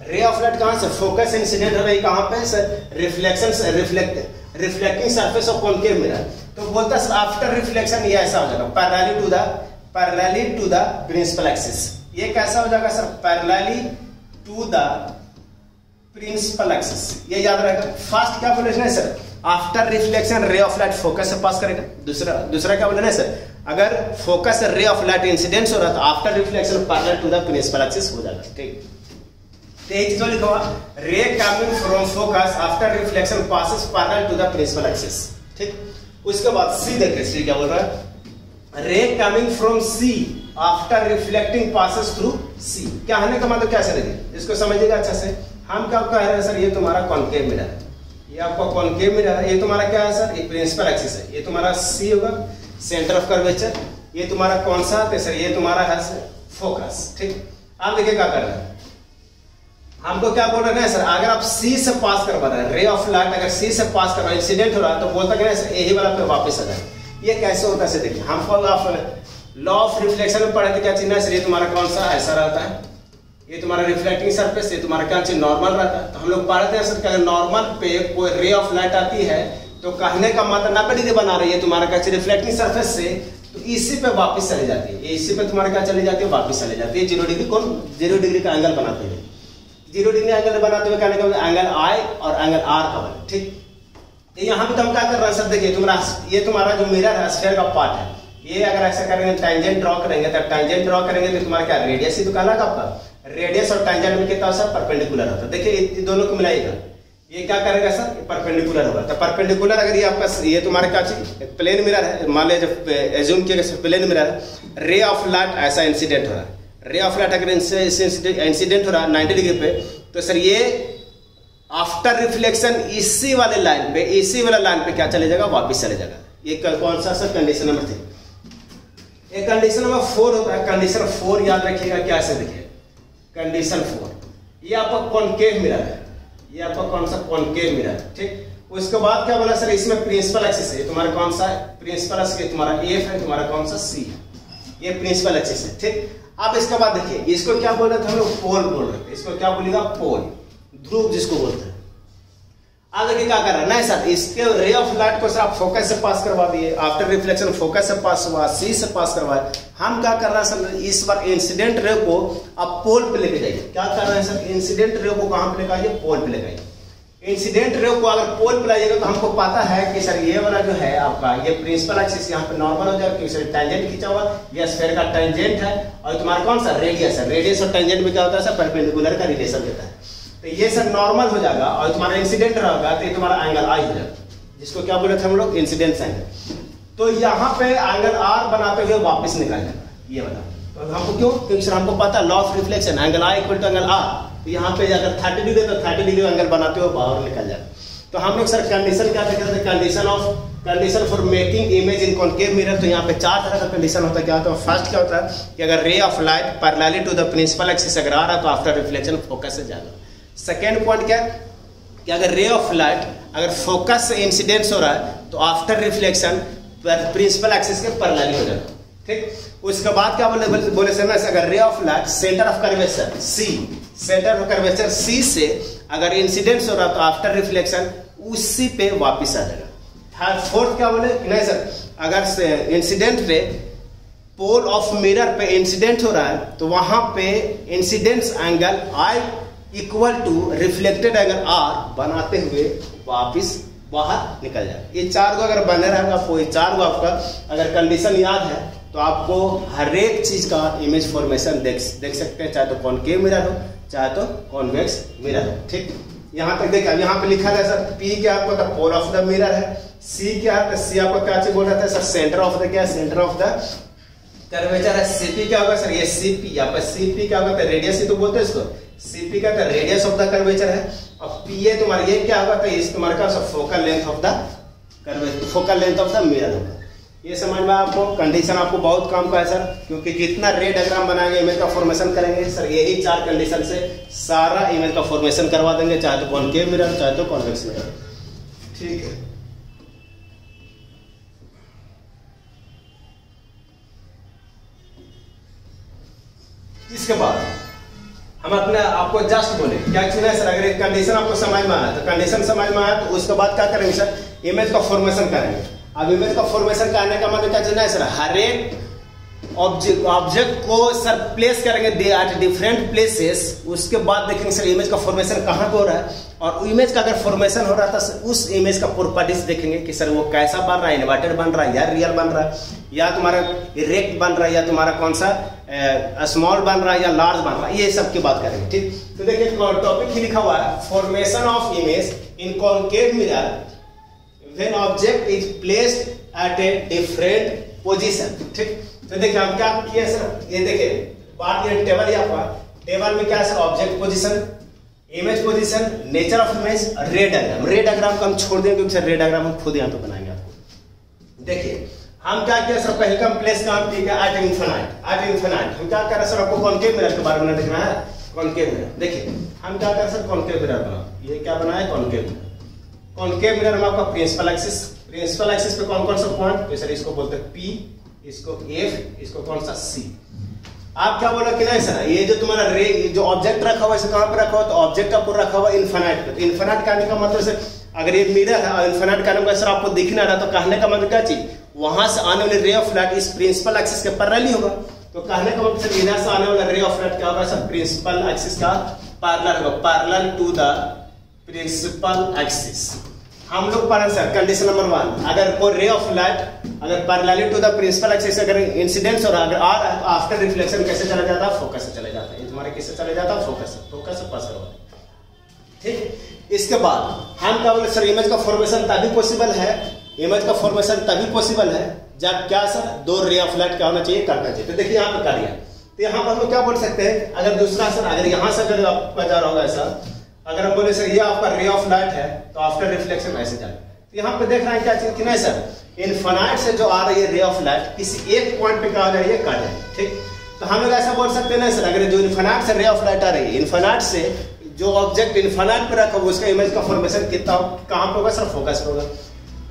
रे ऑफ लाइट कहाँ से, फोकस इंसिडेंट हो रही है कहाँ पे सर, रिफ्लेक्शन से, reflecting surface of concave mirror. तो बोलता है सर आफ्टर रिफ्लेक्शन ये ऐसा हो जाएगा parallelly to the principal axis. ये कैसा हो जाएगा sir, parallelly to the principal axis, ये याद रहेगा। फर्स्ट क्या बोले ना sir, after reflection ray of light focus से पास करेगा। दूसरा क्या बोले ना सर, अगर फोकस से रे ऑफ लाइट इंसिडेंस हो रहा तो after reflection parallel to the principal axis हो जाएगा। ठीक, तो एक चीज लिखा हुआ, ray coming from focus after reflection passes parallel to the principal axis. ठीक, उसके बाद सी देखिए, सी क्या बोल रहा है, ray coming from C after reflecting passes through C. क्या होने का मतलब क्या सर, इसको समझिएगा अच्छा से। हम क्या कह रहे हैं सर, ये तुम्हारा कॉन्केव मिरर है, ये आपका कॉन्केव मिरर है, ये तुम्हारा क्या है सर, ये प्रिंसिपल एक्सिस है, ये तुम्हारा सी होगा सेंटर ऑफ कर्वेचर, ये तुम्हारा कौन सा है सर, ये तुम्हारा है फोकस। ठीक, आप देखिए क्या कर रहे हैं, हमको क्या बोल रहे हैं सर, अगर आप सी से पास करवा रहे हैं रे ऑफ लाइट, अगर सी से पास करवा इंसिडेंट हो रहा है तो बोलता है सर यही वाला पे वापस आ जाए। ये कैसे होता है, देखिए हमको लॉ ऑफ रिफ्लेक्शन में पढ़े थे, क्या चिन्ह है सर, ये तुम्हारा कौन सा ऐसा रहता है, ये तुम्हारा रिफ्लेक्टिंग सरफेस, ये तुम्हारा क्या चीज नॉर्मल रहता है। तो हम लोग पढ़ते हैं सर कि अगर नॉर्मल पे कोई रे ऑफ लाइट आती है तो कहने का मतलब 90 डिग्री बना रही है तुम्हारा क्या चीज रिफ्लेक्टिंग सरफेस से, तो इसी पे वापस चली जाती है, इसी पे तुम्हारा क्या चली जाती है, वापस चली जाती है 0 डिग्री। कौन 0 डिग्री का एंगल बनाते हैं, 0 डिग्री एंगल बनाते हुए कहने का एंगल आई और एंगल आर का बने। ठीक, यहाँ पे तो हम क्या कर रहे हैं सर, देखिए ये तुम्हारा जो मिरर है स्फीयर का पार्ट है, ये अगर ऐसा करेंगे टेंजेंट ड्रॉ करेंगे, तब टेंजेंट ड्रॉ करेंगे तो तुम्हारा क्या रेडियस ही तो कहलागा आपका, रेडियस और टेंजेंट में कितना होता है, परपेंडिकुलर होता है। देखिए ये दोनों को मिलाइएगा, ये क्या करेगा सर, ये परपेंडिकुलर होगा। तो परपेंडिकुलर अगर ये आपका ये तुम्हारे क्या चीज प्लेन मिरर है, मान लिया जब एज्यूम किया प्लेन मिरर है, रे ऑफ लाइट ऐसा इंसिडेंट हो रहा है, रे ऑफ लाइट अगर इंसिडेंट हो रहा है 90 डिग्री पे, तो सर ये आफ्टर रिफ्लेक्शन इसी वाले लाइन पे, इसी वाला लाइन पे क्या चले जाएगा, वापिस चले जाएगा। ये कौन सा सर कंडीशन नंबर 3। एक कंडीशन नंबर 4 होता है, कंडीशन 4 याद रखिएगा क्या से देखिए, कंडीशन 4 ये आपका कॉनकेव मिरर है, ये आपका कौन सा कॉनकेव मिरर, ठीक। उसके बाद क्या बोला सर, इसमें प्रिंसिपल एक्सिस है, तुम्हारा कौन सा है, प्रिंसिपल एक्सिस तुम्हारा एफ है, तुम्हारा कौन सा सी है, ये प्रिंसिपल एक्सिस है, ठीक। अब इसके बाद देखिए इसको क्या बोल रहे थे हम लोग, पोल बोल रहे थे, इसको क्या बोलेगा, पोल, ध्रुव जिसको बोलते हैं। अब देखिए क्या कर रहा है, नहीं सर इसके रे ऑफ लाइट को सर आप फोकस से पास करवा दिए, आफ्टर रिफ्लेक्शन फोकस से पास हुआ, सी से पास करवाए। हम क्या कर रहे हैं सर, इस बार इंसिडेंट रे को आप पोल पे लेके जाइए। क्या कर रहे हैं सर, इंसिडेंट रे को कहां पे लेके आइए, पोल पे लेके आइए। इंसिडेंट रे को अगर पोल पे लाइएगा तो हमको पता है कि सर ये वाला जो है आपका ये प्रिंसिपल एक्सिस यहाँ पे नॉर्मल हो जाएगा, क्योंकि सर टेंजेंट खींचा हुआ, ये स्फीयर का टेंजेंट है, और तुम्हारा कौन सा रेडियस है, रेडियस और टेंजेंट में क्या होता है सर, परपेंडिकुलर का रिलेशन देता है। तो ये सब नॉर्मल हो जाएगा, और तुम्हारा इंसिडेंट रहेगा तो ये तुम्हारा एंगल आई हो जाएगा, जिसको क्या बोले थे हम लोग, इंसिडेंस एंगल। तो यहाँ पे एंगल आर बनाते हुए वापस निकल जाएगा ये वाला। तो हमको क्यों, क्योंकि सर हमको पता law of reflection, angle i equal to angle r, तो यहाँ पे अगर 30 डिग्री तो 30 डिग्री एंगल बनाते हुए बाहर निकल जाएगा। तो हम लोग सर कंडीशन क्या देखते थे, condition for making image in concave mirror. तो यहाँ पे 4 तरह का कंडीशन होता है। क्या होता है, फर्स्ट क्या होता है कि अगर ray of light parallelly to the principal axis अगर आ रहा है तो आफ्टर रिफ्लेक्शन फोकस से जाएगा। सेकेंड पॉइंट क्या कि अगर रे ऑफ लाइट अगर फोकस से इंसिडेंस हो रहा है तो आफ्टर रिफ्लेक्शन प्रिंसिपल एक्सिस के पैरेलली हो जाएगा, ठीक। उसके बाद क्या बोले सर, अगर ray of light centre of curvature C, centre of curvature C से अगर इंसिडेंस हो रहा है तो आफ्टर रिफ्लेक्शन उसी पे वापिस आ जाएगा। थर्ड फोर्थ क्या बोले, नहीं सर अगर incident ray pole of mirror पे इंसिडेंट हो रहा है तो वहां पे incidence angle i equal to reflected angle r बनाते हुए वापिस बाहर निकल जाए। ये 4 को अगर बने रहेगा आपको, ये 4 को आपका अगर कंडीशन याद है तो आपको हर एक चीज का इमेज फॉर्मेशन देख सकते हैं, चाहे तो कॉनकेव मिरर हो चाहे तो कॉन्वेक्स मिरर हो, ठीक। यहाँ तक देखिए, यहाँ पे लिखा है सर पी क्या आपको तो पोल ऑफ द मिरर है, सी क्या है, सी आपको क्या चीज बोल रहा था सर, सेंटर ऑफ द क्या, सेंटर ऑफ द कर्वेचर है। सीपी क्या होगा सर, ये सीपी, यहाँ पे सीपी क्या होगा, रेडियस ही तो बोलते हैं इसको, सीपी का तो रेडियस ऑफ द कर्वेचर है। और पीए तुम्हारा ये क्या होगा, तो इस तुम्हारे का focal length of the curvature, focal length of the mirror होगा। ये समझ में आपको, कंडीशन आपको बहुत काम का है सर, क्योंकि जितना रे डायग्राम बनाएंगे इमेज का फॉर्मेशन करेंगे सर, यही 4 कंडीशन से सारा इमेज का फॉर्मेशन करवा देंगे, चाहे तो कॉनकेव मिरर चाहे तो कॉन्वेक्स मिरर, ठीक है। इसके बाद हम अपने आपको जस्ट बोले क्या चीज है सर, अगर एक कंडीशन आपको समझ में आया तो कंडीशन समझ में आया तो उसके बाद क्या करेंगे सर, इमेज का फॉर्मेशन करेंगे। अब इमेज का फॉर्मेशन करने का मतलब क्या चीज है सर, हर एक ऑब्जेक्ट को सर प्लेस करेंगे एट डिफरेंट प्लेसेस, उसके बाद देखेंगे सर इमेज का फॉर्मेशन कहाँ पे हो रहा है, और इमेज का अगर फॉर्मेशन हो रहा था सर उस इमेज का प्रॉपर्टीज देखेंगे कि सर वो कैसा बन रहा है, इन्वर्टेड बन रहा है या रियल बन रहा है, या तुम्हारा इरेक्ट बन रहा है, या तुम्हारा कौन सा स्मॉल बन रहा है या लार्ज बन रहा है, ये सब की बात करेंगे, ठीक। तो देखिए टॉपिक ही लिखा हुआ है, formation of image in concave mirror when object is placed at a different position, ठीक। तो देखिए हम क्या किए सर, ये देखिए बात ये टेबल है आपका, टेबल में क्या है sir, object position, image position, nature of image, रे डायग्राम। रे डायग्राम को हम छोड़ देंगे क्योंकि सर रे डायग्राम हम खुद यहाँ पे बनाएंगे आपको। देखिए हम क्या किया सर, पहले हम प्लेस का ठीक है एट इन्फिनाइट। हम क्या कर रहे हैं सर, आपको कॉनकेव मिरर के बारे में देखना है, कॉनकेव मिरर। देखिए हम क्या कर रहे हैं सर, कॉनकेव मिरर बना, ये क्या बनाया, कॉनकेव मिरर। कॉनकेव मिरर में आपका प्रिंसिपल एक्सिस पे कौन कौन सा पॉइंट, तो सर इसको बोलते हैं पी, इसको एफ, इसको कौन सा सी। आप क्या बोला कि नहीं सर, ये जो तुम्हारा रे जो ऑब्जेक्ट रखा हुआ है कहाँ पे रखा हुआ, तो ऑब्जेक्ट आपको रखा हुआ इन्फिनाइट पे। तो इन्फिनाइट कहने का मतलब सर अगर ये मिरर है और इन्फिनाइट कहने का सर आपको दिख ना रहा, तो कहने का मतलब क्या चीज, वहां से आने वाले रे ऑफ लाइट इस प्रिंसिपल एक्सिस के पैरेलल होगा। तो कहने का मतलब सर इधर से आने वाला रे ऑफ लाइट क्या होगा सर, प्रिंसिपल एक्सिस का पैरेलल होगा, parallel to the principal axis. हम लोग पढ़े सर कंडीशन नंबर 1, अगर कोई रे ऑफ लाइट अगर parallel to the principal axis अगर इंसिडेंस हो रहा है, अगर आ रहा है तो आफ्टर रिफ्लेक्शन कैसे चला जाता है, फोकस से चला जाता है। ये तुम्हारे किससे चला जाता है, फोकस से पास करवा, ठीक। इसके बाद हम क्या बोले सर, इमेज का फॉर्मेशन तभी पॉसिबल है, इमेज का फॉर्मेशन तभी पॉसिबल है जब क्या सर, दो रे ऑफ लाइट क्या होना चाहिए, करना चाहिए। तो देखिए यहाँ पे कर दिया, तो यहाँ पर हम क्या बोल सकते हैं, अगर दूसरा सर, अगर यहाँ से अगर आपका जा रहा होगा ऐसा, अगर हम बोले सर ये आपका रे ऑफ लाइट है तो आफ्टर रिफ्लेक्शन ऐसे जाए, तो यहाँ पे देख रहे हैं क्या चीज कि नहीं सर, इनफाइनाइट से जो आ रही है रे ऑफ लाइट किसी एक पॉइंट पे क्या हो जाए, कट जाए, ठीक। तो हम लोग ऐसा बोल सकते हैं ना सर, अगर जो इनफाइनाइट से रे ऑफ लाइट आ रही है, इनफाइनाइट से जो ऑब्जेक्ट इनफाइनाइट पे रखा होगा उसका इमेज का फॉर्मेशन कितना कहाँ पे होगा सर, फोकस होगा।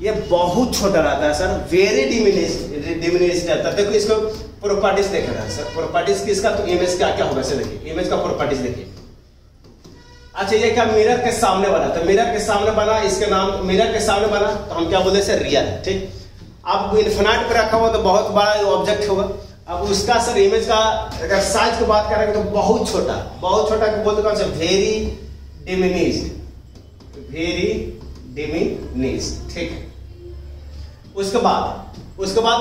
ये बहुत छोटा रहता है सर, वेरी डिमिनिश रहता है। देखो इसको प्रॉपर्टीज देखना है सर, प्रॉपर्टीज किसका, तो इमेज का क्या होगा, देखिए इमेज का प्रॉपर्टीज देखिए। अच्छा ये क्या मिरर के सामने बना, तो मिरर के सामने बना, इसके नाम मिरर के सामने बना तो हम क्या बोले सर, रियल है, ठीक। अब इनफिनाइट पे रखा हुआ तो बहुत बड़ा ऑब्जेक्ट होगा, अब उसका सर इमेज का अगर साइज की बात करेंगे तो बहुत छोटा बोलते कौन सा, वेरी डिमिनिश, ठीक है। उसके बाद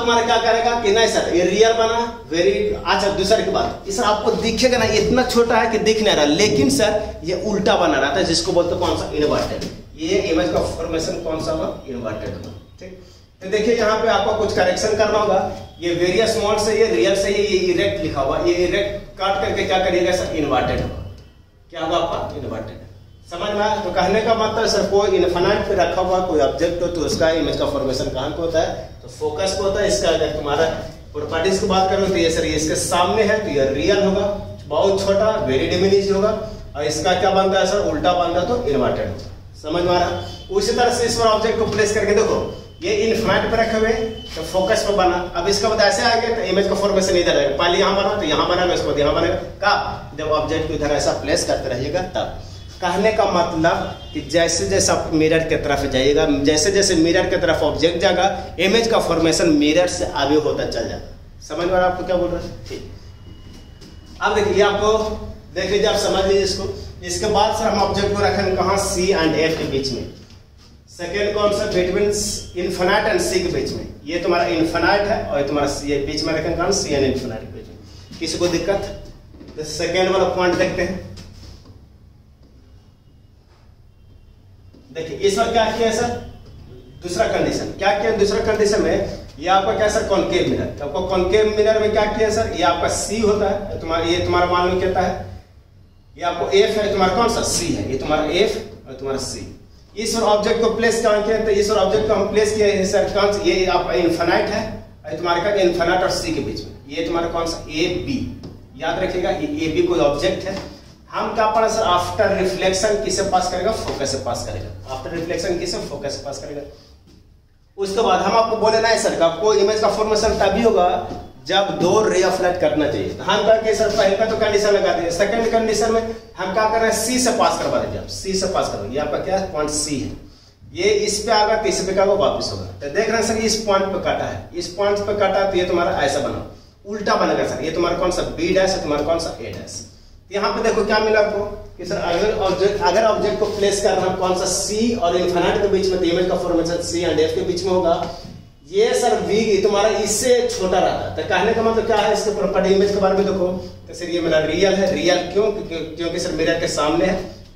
तुम्हारा क्या करेगा कि नहीं सर ये रियल बना, वेरी। अच्छा दूसरे के बाद ये सर आपको दिखेगा ना, इतना छोटा है कि दिख नहीं रहा, लेकिन सर ये उल्टा बना रहा था, जिसको बोलते कौन सा, इन्वर्टेड। ये इमेज का फॉर्मेशन कौन सा होगा, इन्वर्टेड होगा, ठीक। तो देखिए यहाँ पे आपको कुछ करेक्शन करना होगा, ये वेरियस मोड से ये रियल से ये इरेक्ट लिखा हुआ, ये इरेक्ट काट करके क्या करिएगा सर, इन्वर्टेड होगा, क्या होगा आपका, इन्वर्टेड। समझ में आया? तो कहने का मतलब सर कोई इनफिनाइट पे रखा हुआ कोई ऑब्जेक्ट हो तो उसका इमेज का फॉर्मेशन कहाँ को होता है, तो फोकस को होता है। इसका अगर तुम्हारा प्रॉपर्टीज की बात करो तो ये सर ये इसके सामने है तो ये रियल होगा, बहुत छोटा, वेरी डिमिनिश होगा, और इसका क्या बनता है सर, उल्टा बनता तो इन्वर्टेड होगा। समझ में आ रहा? उसी तरह से इस पर ऑब्जेक्ट को प्लेस करके देखो, ये इनफिनाइट पे रखे हुए तो फोकस पे बना, अब इसका बाद ऐसे आ गया तो इमेज का फॉर्मेशन इधर रहेगा, पहले यहाँ बना तो यहाँ बना, इसके बाद यहाँ बनेगा, कब जब ऑब्जेक्ट को इधर ऐसा प्लेस करते रहिएगा तब। कहने का मतलब कि जैसे जैसे आप मिरर की तरफ जाइएगा, जैसे जैसे मिरर की तरफ ऑब्जेक्ट जाएगा, इमेज का फॉर्मेशन मिरर से आगे होता चल जाता। समझ में आ रहा आपको क्या बोल रहा है, ठीक। अब देखिए आपको देख लीजिए, आप समझ लीजिए इसको। इसके बाद सर हम ऑब्जेक्ट को रखेंगे कहाँ, C एंड F के बीच में। Second concept between infinite and C के बीच में, ये तुम्हारा इनफिनाइट है और ये तुम्हारा C बीच में रखेंगे कहाँ, C एंड इनफिनाइट के बीच में। किसी को दिक्कत, तो सेकेंड वाला पॉइंट देखते हैं। देखिए इस बार क्या किया सर, दूसरा कंडीशन क्या किया, दूसरा कंडीशन में ये आपका क्या सर, कॉनकेव मिरर। तो आपको कॉनकेव मिरर में क्या किया सर, ये आपका C होता है, तुम्हारा ये तुम्हारा मान लो कहता है, ये आपको F है, तुम्हारा कौन सा C है, ये तुम्हारा F और तुम्हारा C। इस ऑब्जेक्ट को प्लेस कहाँ किया, तो इस ऑब्जेक्ट को हम प्लेस किया है सर कौन सा, ये आपका इनफिनाइट है और तुम्हारे का इनफिनाइट और C के बीच में, ये तुम्हारा कौन सा, AB। याद रखिएगा ये AB कोई ऑब्जेक्ट है। हम क्या पढ़ा सर, आफ्टर रिफ्लेक्शन किसे पास करेगा, फोकस से पास करेगा। आफ्टर रिफ्लेक्शन किसे, फोकस से पास करेगा। उसके बाद हम आपको बोले ना सर आपको इमेज का फॉर्मेशन तभी होगा जब दो रे ऑफ लाइट करना चाहिए। तो हम क्या किए सर, पहले का तो कंडीशन लगा दिए, सेकंड कंडीशन में हम क्या कर रहे हैं, C से पास करवा देंगे। आप C से पास करोगे, ये आपका क्या है, पॉइंट C है, ये इस पे आगा तो इस पे का वापस होगा। तो देख रहे हैं सर इस पॉइंट पे काटा है, इस पॉइंट पे काटा तो ये तुम्हारा ऐसा बना, उल्टा बनेगा सर, ये तुम्हारा कौन सा B डैश है, तुम्हारा कौन सा A डैश। यहाँ पे देखो क्या मिला आपको कि सर अगर ऑब्जेक्ट को प्लेस करना कौन सा, C और इनफिनाइट के बीच में, तो इमेज का फॉर्मेशन C एंड F के बीच में होगा। ये सर V तुम्हारा इससे छोटा रहता है। तो कहने का मतलब क्या है, इसके प्रॉपर्टी इमेज के बारे में देखो, तो सर ये मेरा रियल है। रियल क्यों, क्योंकि सर मिरर के सामने है,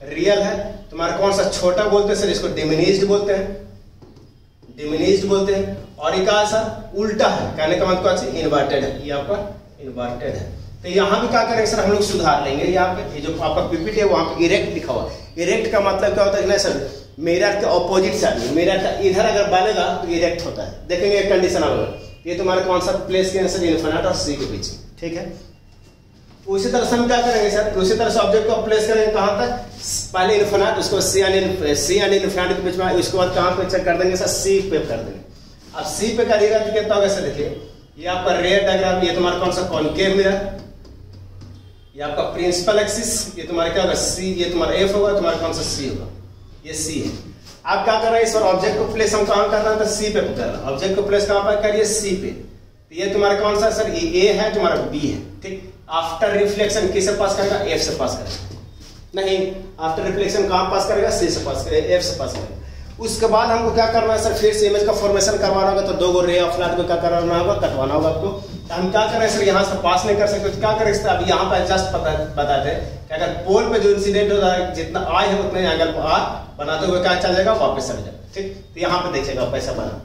रियल है। तुम्हारा कौन सा छोटा बोलते हैं सर, इसको डिमिनिश्ड बोलते हैं, डिमिनिश्ड बोलते हैं। और ये क्या सर, उल्टा है, कहने का मतलब कौन सा, इन्वर्टेड है, ये आपका इन्वर्टेड है। तो यहाँ भी क्या करेंगे सर, हम लोग सुधार लेंगे। यहाँ पे जो आपका पीपीटी है वहाँ पे इरेक्ट लिखा हुआ है। इरेक्ट का मतलब क्या होता है सर, मिरर के ऑपोजिट साइड में, मिरर का इधर अगर बनेगा तो इरेक्ट होता है। देखेंगे एक कंडीशन आएगा, ये तुम्हारे कौन सा प्लेस किया सर, इनफिनाइट और C के बीच में, ठीक है। उसी तरह से हम क्या करेंगे सर, उसी तरह से ऑब्जेक्ट को प्लेस करेंगे कहाँ तक, पहले इनफिनाइट, उसको C एंड इनफिनाइट के बीच में, उसके बाद कहाँ पे चेक कर देंगे सर, C पे कर देंगे। अब C पे करिएगा तो कितना होगा सर, देखिए ये आपका रेयर डायग्राम, ये तुम्हारा कौन सा, कॉनकेव मिरर, ये आपका प्रिंसिपल एक्सिस, ये तुम्हारा क्या होगा, C, ये तुम्हारा F होगा, तुम्हारा कौन सा C होगा, ये C है। आप क्या कर रहे हैं, इस ऑब्जेक्ट को प्लेस हम कहाँ कर रहे हैं, तो C पे कर रहे हैं। ऑब्जेक्ट को प्लेस कहाँ पर करिए, C पे। तो ये तुम्हारा कौन सा सर, ये A है, तुम्हारा B है, ठीक। आफ्टर रिफ्लेक्शन किसे पास करेगा, F से पास करेगा, नहीं आफ्टर रिफ्लेक्शन कहाँ पास करेगा, C से पास करेगा, F से पास करेगा। उसके बाद हमको क्या करना है सर, फिर से इमेज का फॉर्मेशन करवाना होगा, तो 2 गो रे ऑफ लाइट को क्या करवाना होगा, कटवाना होगा आपको। तो हम क्या करें सर, यहाँ से पास नहीं कर सकते, तो क्या करें सर, अभी यहाँ पे जस्ट बताते हैं कि अगर पोल पे जो इंसिडेंट होता है जितना आई है उतने एंगल को आर बनाते हुए क्या चल जाएगा, वापस चल जाएगा। ठीक, तो यहाँ पे देखिएगा पैसा बना।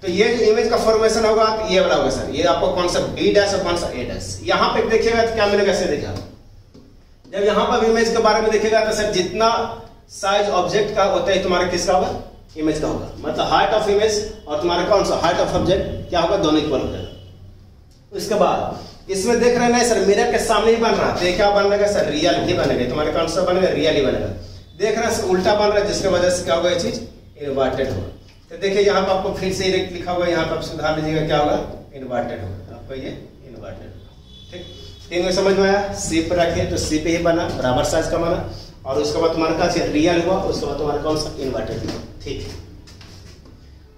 तो ये जो इमेज का फॉर्मेशन होगा तो ये वाला होगा सर, ये आपको कौन सा बी डैश और कौन सा ए डैश। यहाँ पे देखिएगा तो क्या मिलेगा सर, देखिएगा जब यहाँ पर इमेज के बारे में देखेगा तो सर जितना साइज ऑब्जेक्ट का होता है तुम्हारा किसका होगा, इमेज का होगा। मतलब हाइट ऑफ इमेज और तुम्हारा कौन सा हाइट ऑफ ऑब्जेक्ट क्या होगा, दोनों इक्वल हो जाएगा। उसके बाद इसमें देख रहे हैं सर मिरर के सामने ही बन रहा है, तो क्या बनेगा सर, रियल ही बनेगा। तुम्हारे कौन सा बनेगा, रियल ही बनेगा। देख रहे हैं उल्टा बन रहा है, जिसकी वजह से क्या होगा, ये चीज इन्वर्टेड होगा। तो देखिए यहाँ पर आपको फिर से लिखा हुआ है, यहाँ पर आप सुधार लीजिएगा, क्या होगा, इन्वर्टेड होगा, आपको ये इन्वर्टेड होगा। ठीक, तीन में समझ में आया। सी पे रखिए तो सी पे ही बना, बराबर साइज का बना, और उसके बाद तुम्हारा क्या रियल हुआ, उसके बाद तुम्हारा कौन सा इन्वर्टेड हुआ। ठीक है,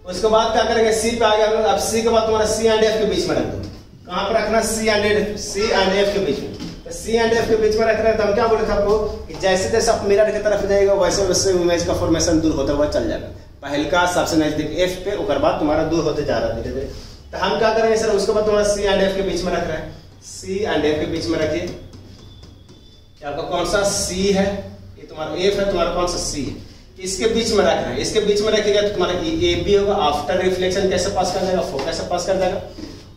उसके बाद क्या करेंगे, सी पे आ गया। अब सी के बाद तुम्हारा सी एंड एफ के बीच में रख दो। कहाँ पे रखना, सी एंड एफ के बीच में। तो सी एंड एफ के बीच में रख रहे हैं तो हम क्या बोले थे आपको कि जैसे जैसे आप मिरर की तरफ जाएगा वैसे वैसे इमेज का फॉर्मेशन दूर होता हुआ चल जाएगा। पहले का सबसे नजदीक एफ पे, उसके बाद तुम्हारा दूर होते जा रहा है धीरे धीरे। तो हम क्या करेंगे सर, उसके बाद तुम्हारा सी एंड एफ के बीच में रख रहे हैं। सी एंड एफ के बीच में रखिए, आपका कौन सा सी है, ये तुम्हारा एफ है, तुम्हारा कौन सा सी है, इसके बीच में रखना है। इसके बीच में रखिएगा तो तुम्हारा ए बी होगा। आफ्टर रिफ्लेक्शन कैसे पास कर जाएगा, फोकस से पास कर जाएगा।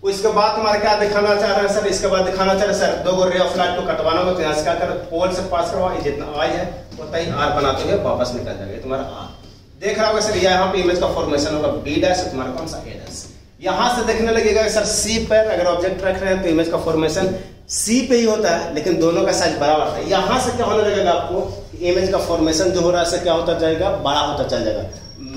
उसके बाद तुम्हारा क्या दिखाना चाह रहा है सर, इसके बाद दिखाना चाह रहा है सर 2 गो रे ऑफ लाइट को कटवाना होगा। तो यहाँ से क्या करो, पोल से पास करवा, जितना आई है उतना ही आर बनाते हुए वापस निकल जाएगा तुम्हारा आर। देख रहा होगा सर, यहाँ पे इमेज का फॉर्मेशन होगा बी डैश, तुम्हारा कौन सा ए डैश। यहाँ से देखने लगेगा सर सी पर अगर ऑब्जेक्ट रख रहे हैं तो इमेज का फॉर्मेशन सी पे ही होता है, लेकिन दोनों का साइज बराबर है। यहाँ से क्या होने लगेगा आपको, इमेज का फॉर्मेशन जो हो रहा है क्या होता जाएगा, बड़ा होता चल जाएगा।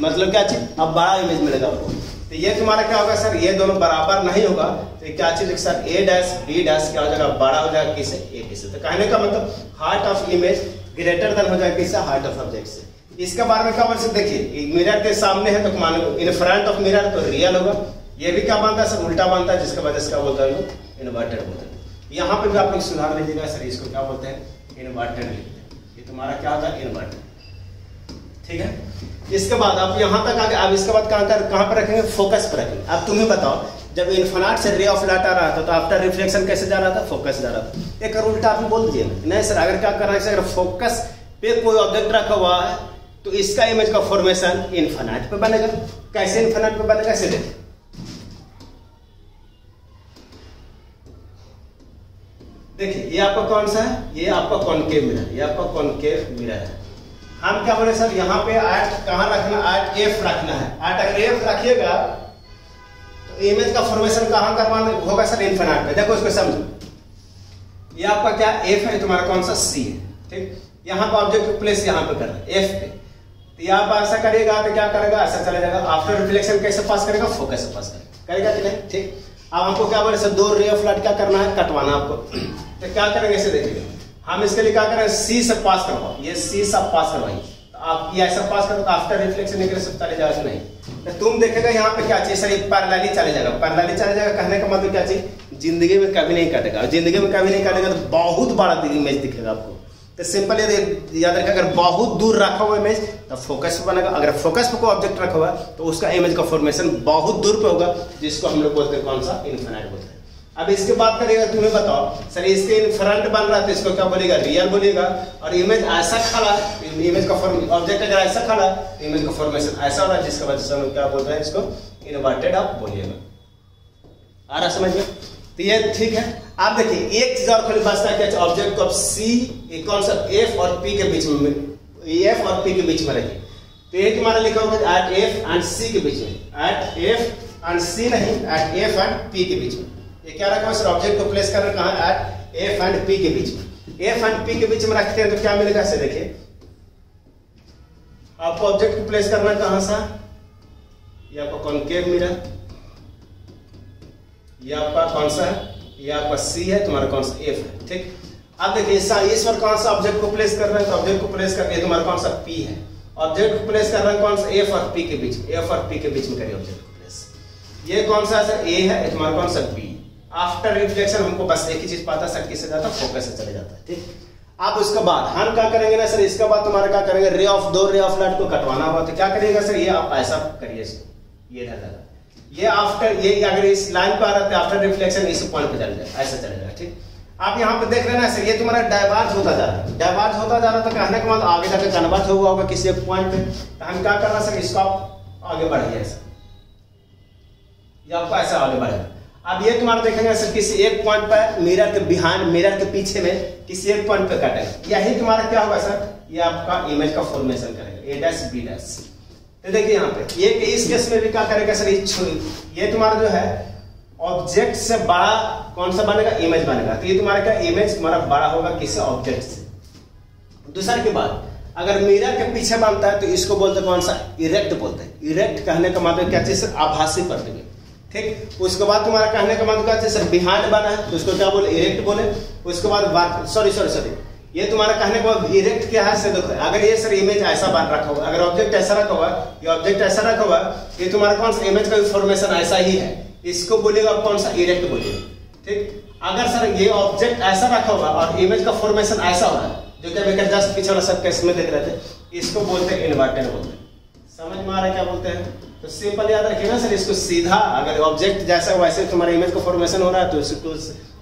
मतलब क्या चीज, अब बड़ा इमेज मिलेगा आपको। तो ये तुम्हारा क्या होगा सर, ये दोनों बराबर नहीं होगा तो क्या चीज सर, ए डैश बी डैश क्या हो जाएगा, बड़ा हो जाएगा किसे, ए किसे। तो कहने का मतलब height of image greater than हो जाएगा किससे, हाइट ऑफ ऑब्जेक्ट से। इसके बारे में क्या बोल सकते, देखिए मिरर के सामने है तो मानो इन फ्रंट ऑफ मिरर तो रियल होगा। ये भी क्या बनता है सर, उल्टा बनता है, जिसकी वजह से क्या बोलता है, इन्वर्टेड बोलते हैं। यहाँ पे भी आप लोग सुधार लीजिएगा सर, इसको क्या बोलते हैं, इन्वर्टेड लिखते हैं। ये तुम्हारा क्या होता है, इन्वर्टेड। ठीक है, इसके बाद आप यहाँ तक आ गए। अब इसके बाद कहाँ पर रखेंगे, फोकस पर रखेंगे। अब तुम ही बताओ, जब इन्फिनिट से रे ऑफ लाइट आ रहा था तो आफ्टर रिफ्लेक्शन कैसे जा रहा था, फोकस जा रहा था। एक उल्टा आप बोल दीजिए नहीं सर, अगर क्या करना है, अगर फोकस पे कोई ऑब्जेक्ट रखा हुआ है तो इसका इमेज का फॉर्मेशन इन्फिनिट पे बनेगा। कैसे इन्फिनिट पे बनेगा, ऐसे देखिए, देखिए ये आपका कौन सा है, ये आपका कॉनकेव मिरर, ये आपका कॉनकेव मिरर है। हम क्या बोले सर, यहाँ पे आर्ट कहाँ रखना, आर्ट एफ रखना है। आर्ट अगर एफ रखिएगा तो इमेज का फॉर्मेशन कहाँ करवाना होगा सर, इन्फिनिट पे। देखो इसको समझो, ये आपका क्या एफ है, तुम्हारा कौन सा सी है। ठीक, यहाँ पे ऑब्जेक्ट को प्लेस यहाँ पे करना है एफ पे। तो यहाँ पे ऐसा करेगा तो क्या करेगा, ऐसा चला जाएगा। आफ्टर रिफ्लेक्शन कैसे पास करेगा, फोकस से पास करेगा कि नहीं। ठीक, अब हमको क्या बोले सर, 2 रे ऑफ लाइट क्या करना है, कटवाना आपको। तो क्या करेंगे, इसे देखिएगा, हम इसके लिए क्या करें, सी से पास करवाओ, ये सी से पास करवाइए। तो आप ये ऐसा पास करो तो आफ्टर रिफ्लेक्शन निकले सब चले जाएगा नहीं। तो तुम देखेगा यहाँ पे क्या चीज सर, ये पैरेलली चले जाएगा। पैरेलली चले जाएगा कहने का मतलब क्या चीज, जिंदगी में कभी नहीं काटेगा। जिंदगी में कभी नहीं काटेगा तो बहुत बड़ा इमेज दिखेगा आपको। तो सिंपल ये याद रखिए, अगर बहुत दूर रखा हुआ इमेज तो फोकस पे बनेगा। अगर फोकस पे कोई ऑब्जेक्ट रखा हुआ तो उसका इमेज का फॉर्मेशन बहुत दूर पे होगा, जिसको हम लोग बोलते हैं कौन सा, इन्फिनिट बोलते हैं। अब इसके बात करेगा, तुम्हें बताओ सर, इसके फ्रंट बन रहा है तो इसको क्या बोलेगा, रियल बोलेगा। और इमेज ऐसा खड़ा, इमेज का ऑब्जेक्ट अगर ऐसा खड़ा तो इमेज का फॉर्मेशन ऐसा हो रहा है, जिसका वजह से हम क्या बोलते हैं, इसको इन्वर्टेड आप बोलिएगा। आ रहा समझ में। तो ये ठीक है। आप देखिए एक चीज और खाली बचता है, क्या ऑब्जेक्ट को सी कौन सा, एफ और पी के बीच में, एफ और पी के बीच में रखिए। तो ये तुम्हारा लिखा होगा एट एफ एंड सी के बीच में, एट एफ एंड सी नहीं, एट एफ एंड पी के बीच में। ये क्या रखा है सर, ऑब्जेक्ट को प्लेस करना कहाँ, एट एफ एंड पी के बीच में। एफ एंड पी के बीच में रखते हैं तो क्या मिलेगा, से देखिए आपको ऑब्जेक्ट को प्लेस करना कहाँ सा, ये आपका कॉनकेव मिरर, ये आपका कौन सा है, ये आपका सी है, तुम्हारा कौन सा एफ है। ठीक, अब देखिए इस पर कौन सा ऑब्जेक्ट को प्लेस कर रहे हैं, तो ऑब्जेक्ट को प्लेस कर, ये तुम्हारा कौन सा पी है। ऑब्जेक्ट को प्लेस कर रहे हैं कौन सा, एफ और पी के बीच में, एफ और पी के बीच में करिए ऑब्जेक्ट को प्लेस। ये कौन सा सर, ए है, तुम्हारा कौन सा बी। आफ्टर रिफ्लेक्शन हमको बस एक ही चीज पता है सर, किससे जाता है, फोकस से चले जाता है। ठीक, अब उसके बाद हम क्या करेंगे ना सर, इसके बाद तुम्हारा क्या करेंगे, रे ऑफ लाइट को कटवाना होगा तो क्या करिएगा सर, ये आप ऐसा करिए इसको, ये रह जाएगा, ये आफ्टर, ये अगर इस लाइन पे आ रहा है आफ्टर रिफ्लेक्शन इस पॉइंट पे चल जाएगा, ऐसा चलेगा। ठीक, आप यहाँ पे देख रहे हैं ना सर, ये तुम्हारा डाइवर्ज होता जा रहा है, डाइवर्ज होता जा रहा है, तो कहने के बाद आगे जाकर कन्वर्ज हुआ होगा किसी एक पॉइंट पे, तो हम क्या करना सर, इसको आप आगे बढ़िए ऐसा, ये आपको ऐसा आगे बढ़ेगा। अब ये तुम्हारा देखेंगे सर किसी एक पॉइंट पर मिरर के बिहाइंड, मिरर के पीछे में किसी एक पॉइंट पे कटेगा, यही तुम्हारा क्या होगा सर, ये आपका इमेज का फॉर्मेशन करेगा, ए डैश बी डैश। तो देखिए यहाँ पे ये इस केस में भी क्या करेगा सर, ये तुम्हारा जो है ऑब्जेक्ट से बड़ा कौन सा बनेगा, इमेज बनेगा, तो ये तुम्हारा क्या, इमेज तुम्हारा बड़ा होगा किसी ऑब्जेक्ट से। दूसरा के बाद अगर मिरर के पीछे बनता है तो इसको बोलते कौन सा, इरेक्ट बोलते हैं। इरेक्ट कहने का मतलब क्या चीज सर, आभासी प्रतिबिंब। ठीक, उसके बाद तुम्हारा कहने का मतलब क्या है सर, बिहाइंड बना है तो उसको क्या बोले, इरेक्ट बोले। उसके बाद सॉरी ये तुम्हारा कहने का मतलब इरेक्ट क्या है सर, देखो अगर ये सर इमेज ऐसा बन रखा होगा, अगर ऑब्जेक्ट ऐसा रखा होगा, ये ऑब्जेक्ट ऐसा रखा होगा, ये तुम्हारा कौन सा इमेज का इंफॉर्मेशन ऐसा ही है, इसको बोलेगा कौन सा, इरेक्ट बोलेगा। ठीक, अगर सर ये ऑब्जेक्ट ऐसा रखा होगा और इमेज का फॉर्मेशन ऐसा हो रहा है, जो कि अभी जस्ट पीछे वाला सब केस में देख रहे थे, इसको बोलते हैं इन्वर्टेड बोलते हैं। समझ में आ रहा है क्या बोलते हैं, तो सिंपल याद रखिए ना सर, इसको सीधा अगर ऑब्जेक्ट जैसा वैसे तुम्हारा इमेज का फॉर्मेशन हो रहा है तो इसको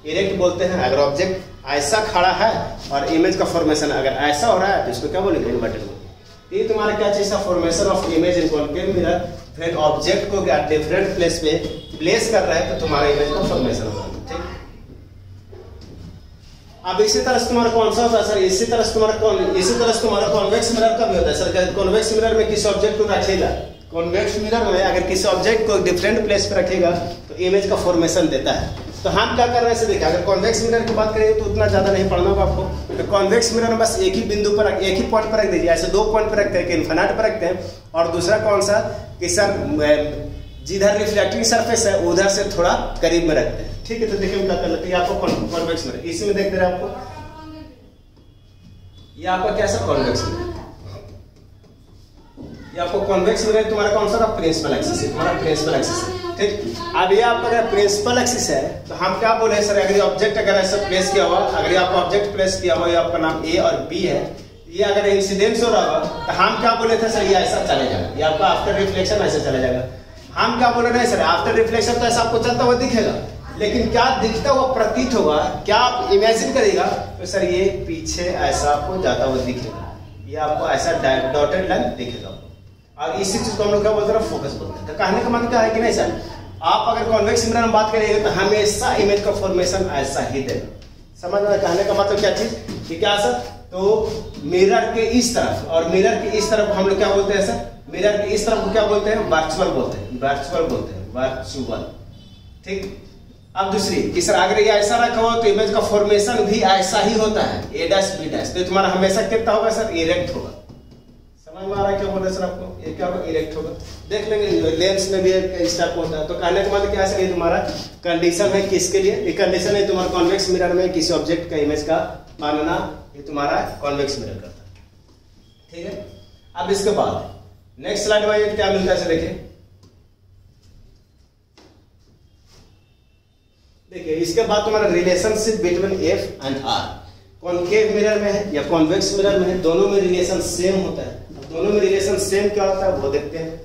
इरेक्ट बोलते हैं। अगर ऑब्जेक्ट ऐसा खड़ा है और इमेज का फॉर्मेशन अगर ऐसा हो रहा है तो इसको क्या बोलेंगे, इन्वर्टेड बोलेंगे। ये तुम्हारा क्या चीज है, formation of image in concave mirror, फिर ऑब्जेक्ट को क्या डिफरेंट प्लेस पे प्लेस कर रहा है तो तुम्हारा इमेज का फॉर्मेशन होगा। ठीक, अब इसी तरह से तुम्हारा कौन सा होता है सर, इसी तरह से तुम्हारा कॉन्वेक्स मिरर का भी होता है सर। कॉन्वेक्स मिरर में किसी ऑब्जेक्ट को रखेगा, कॉन्वेक्स मिरर में अगर किसी ऑब्जेक्ट को डिफरेंट प्लेस पे रखेगा तो इमेज का फॉर्मेशन देता है। तो हम क्या कर रहे हैं, देखिए अगर कॉन्वेक्स मिरर की बात करें तो उतना ज्यादा नहीं पढ़ना होगा आपको। तो कॉन्वेक्स मिरर में बस एक ही बिंदु पर, एक ही पॉइंट पर रख दीजिए, ऐसे दो पॉइंट पर रखते हैं, इन्फिनिट पर रखते हैं, और दूसरा कौन सा कि सर जिधर रिफ्लेक्टिंग सरफेस है उधर से थोड़ा करीब में रखते हैं। ठीक है, तो देखिए क्या कर लेते हैं, आपको कॉन्वेक्स मिरर इसी में देख दे रहे हैं आपको, ये आपका कैसा कॉन्वेक्स मिरर, ये आपको कॉन्वेक्स मिरर तुम्हारा कौन सा, प्रिंसिपल एक्सिस है, तुम्हारा प्रिंसिपल एक्सिस है। ठीक, अब ये आपका अगर प्रिंसिपल एक्सिस है तो हम क्या बोले सर, अगर ऑब्जेक्ट अगर ऐसा प्लेस किया हुआ, अगर आपका ऑब्जेक्ट प्लेस किया हुआ, ये आपका नाम ए और बी है, ये अगर इंसिडेंस हो रहा होगा तो हम क्या बोले थे सर, ये ऐसा चले जाएगा, ये आपका आफ्टर रिफ्लेक्शन ऐसे चला जाएगा। हम क्या बोले नहीं सर, आफ्टर रिफ्लेक्शन तो ऐसा आपको चलता हुआ दिखेगा, लेकिन क्या दिखता हुआ प्रतीत होगा, क्या आप इमेजिन करेगा तो सर ये पीछे ऐसा आपको जाता हुआ दिखेगा, ये आपको ऐसा डॉटेड लाइन दिखेगा। और इसी चीज को हम लोग क्या बोलते हैं, फोकस बोलते हैं। तो कहने का मतलब क्या है कि नहीं सर, आप अगर कॉन्वेक्स मिरर में बात करेंगे तो हमेशा इमेज का फॉर्मेशन ऐसा ही देगा। समझ में, कहने का मतलब क्या चीज कि क्या सर, तो मिरर के इस तरफ और मिरर के इस तरफ हम लोग क्या बोलते हैं सर, मिरर के इस तरफ को क्या बोलते हैं, वर्चुअल बोलते हैं, वर्चुअल। ठीक, अब दूसरी कि सर अगर ये ऐसा रखा हो तो इमेज का फॉर्मेशन भी ऐसा ही होता है, ए डैश बी डैश, तो तुम्हारा हमेशा कितना होगा सर, इरेक्ट होगा। समझ में आ रहा है क्या बोल रहे सर आपको, ये क्या होगा, इरेक्ट होगा। देख लेंगे लेंस में भी इस टाइप होता है। तो कहने का मतलब क्या है, ये तुम्हारा कंडीशन है किसके लिए, ये कंडीशन है तुम्हारा कॉन्वेक्स मिरर में किसी ऑब्जेक्ट का इमेज का बनना, ये तुम्हारा कॉन्वेक्स मिरर करता है। ठीक है, अब इसके बाद नेक्स्ट स्लाइड में क्या मिलता है, देखिए इसके बाद तुम्हारा relationship between f and r, concave mirror में है या कॉन्वेक्स मिरर में है, दोनों में रिलेशन सेम होता है। दोनों में रिलेशन सेम क्या होता है वो देखते हैं।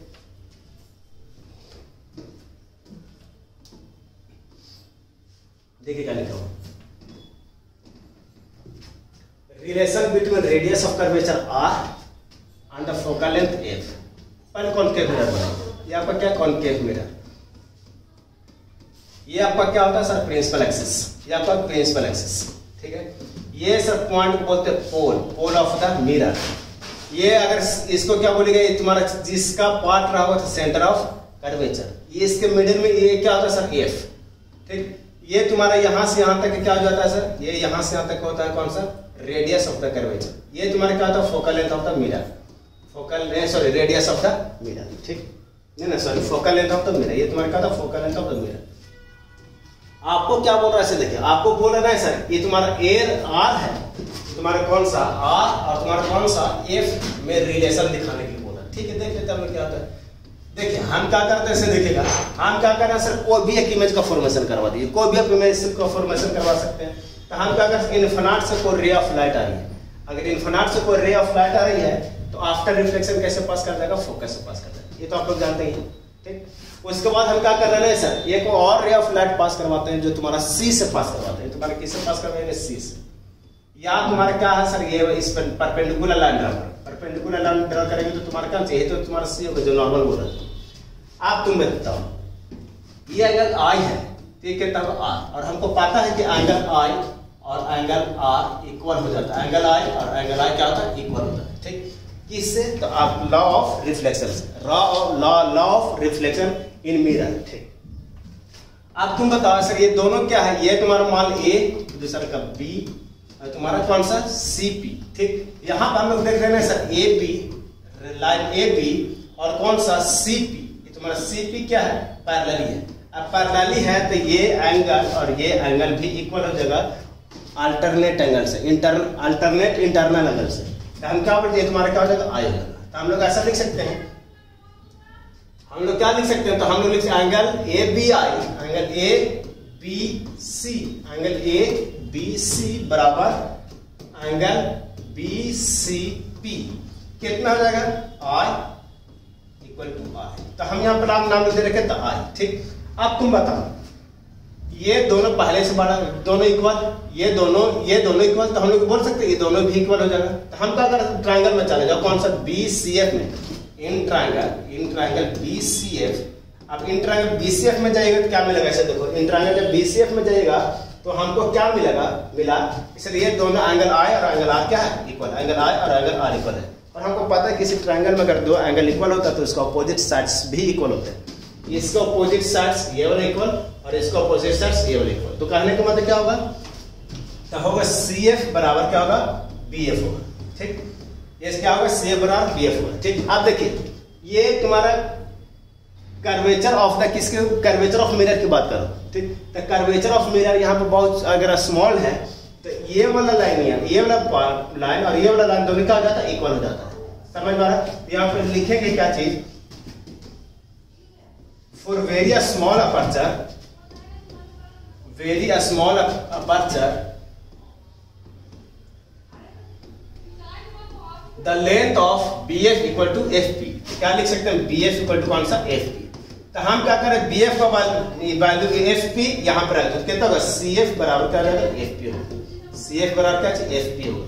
देखिए क्या लिखा हुआ, relation between radius of curvature R and the focal length F. पहले कॉन्केव मिरर बनाओ, ये आपका क्या कॉन्केव मिरर, ये आपका क्या होता है सर, प्रिंसिपल एक्सिस, ये आपका प्रिंसिपल एक्सिस। ठीक है, ये सर पॉइंट को बोलते हैं पोल ऑफ द मिरर। ये अगर इसको क्या बोलेगा, ये तुम्हारा जिसका पार्ट रहा होगा सेंटर ऑफ कर्वेचर, ये इसके मिडिल में ये क्या होता है सर, एफ। ठीक, ये तुम्हारा यहां से यहां तक क्या हो जाता है सर, ये यहां से यहां तक होता है कौन सा, रेडियस ऑफ द कर्वेचर। ये तुम्हारा क्या होता है, focal length of the mirror, radius of the mirror. ठीक, नहीं focal length of the mirror, ये तुम्हारा क्या होता है, focal length of the mirror. आपको क्या बोल रहा है, देखिए आपको बोल रहा है सर, ये तुम्हारा एयर आर है, तुम्हारा कौन सा आर और तुम्हारा कौन सा एफ में रिलेशन दिखाने के लिए बोला। ठीक है, देख लेते हैं क्या होता है। देखिए हम क्या करते हैं, देखिएगा हम क्या कर रहे हैं सर, कोई भी एक इमेज का फॉर्मेशन करवा दीजिए, कोई भी आप इमेज का फॉर्मेशन करवा सकते हैं। तो हम क्या करते हैं, इन्फिनिट से कोई रे ऑफ लाइट आ रही है, अगर इन्फिनिट से कोई रे ऑफ लाइट आ रही है तो आफ्टर रिफ्लेक्शन कैसे पास कर जाएगा, फोकस से पास कर जाएगा, ये तो आप लोग जानते ही हैं। ठीक, उसके बाद हम क्या कर रहे हैं सर, एक और रे ऑफ लाइट पास करवाते हैं जो तुम्हारा सी से पास करवाते हैं। तुम्हारा किससे पास करवाएंगे, सी से। या तुम्हारा क्या है सर, ये इस पर परपेंडिकुलर लाइन ड्रा करो, परपेंडिकुलर लाइन ड्रा करेंगे तो तुम्हारा क्या चाहिए, तो तुम्हारा सी होगा जो नॉर्मल बोल रहे हो। आप तुम बताओ, ये अगर आई है ठीक है, तब आर, और हमको पता है कि एंगल आई और एंगल आर इक्वल हो जाता है, एंगल आई और एंगल आई क्या होता है, इक्वल होता है। ठीक, किससे, तो आप लॉ ऑफ रिफ्लेक्शन से, law of reflection in mirror. ठीक, अब तुम बताओ सर ये दोनों क्या है, ये तुम्हारा मान ए, दूसरा का बी, तुम्हारा कौन सा, सी पी। ठीक, यहां पर हम लोग देख रहे हैं sir A B, line A B और कौन सा सी पी, ये तुम्हारा सी पी क्या है, पैरेलली है। अब पैरेलली है तो ये एंगल और ये एंगल भी इक्वल हो जाएगा अल्टरनेट एंगल से, अल्टरनेट इंटरनल एंगल से। तो हम क्या बोलते हैं, तुम्हारा क्या हो जाएगा, आई हो जाएगा। तो हम लोग ऐसा लिख सकते हैं, हम लोग क्या लिख सकते हैं, तो हम लोग लिख सकते हैं angle A B I, angle A B C, angle A B C बराबर एंगल बी सी पी, कितना हो जाएगा, आई इक्वल टू आई। तो हम यहाँ पर आप नाम दे रखे तो आई। ठीक, अब तुम बताओ, ये दोनों पहले से बड़ा, दोनों इक्वल, ये दोनों इक्वल, तो हम लोग बोल सकते हैं ये दोनों भी इक्वल हो जाएगा। तो हम क्या करें, ट्रायंगल में चले जाओ, कौन सा, बी सी एफ में, in triangle B C F. अब in triangle B C F में जाएगा तो क्या मिलेगा, ऐसे देखो, इन ट्रायंगल जब बी सी एफ में जाएगा तो हमको क्या मिला, इसलिए दोनों एंगल आई और एंगल आर क्या है, इक्वल, एंगल आई और एंगल आर इक्वल है। और हमको पता है किसी ट्रायंगल में अगर दो एंगल इक्वल होता है तो इसका अपोजिट साइड्स भी इक्वल होते हैं, इसका अपोजिट साइड्स ये वाला इक्वल और इसका अपोजिट साइड्स ये वाला इक्वल। तो कहने का मतलब क्या होगा, तो होगा सी एफ बराबर क्या होगा, बी एफ होगा। ठीक, ये क्या होगा, सी एफ बराबर बी एफ होगा। ठीक, अब देखिए ये तुम्हारा कर्वेचर ऑफ द, किसके, कर्वेचर ऑफ मिरर की बात करो। ठीक, तो कर्वेचर ऑफ मिरर यहाँ पे बहुत अगर स्मॉल है तो ये वाला लाइन, ये वाला लाइन और ये वाला लाइन दोनों क्या हो जाता है, इक्वल हो जाता है। समझ में आ रहा है, यहाँ पे लिखेंगे क्या चीज, for very small aperture, the length of B F equal to F P. क्या लिख सकते हैं, बी एफ इक्वल टू कौन सा, एफ पी। तो हम क्या करें, बी एफ का वैल्यू एफ पी यहाँ पर आएगा, कितना होगा, सी एफ बराबर क्या रहेगा, एफ पी होगा, सी एफ बराबर क्या, एफ पी होगा।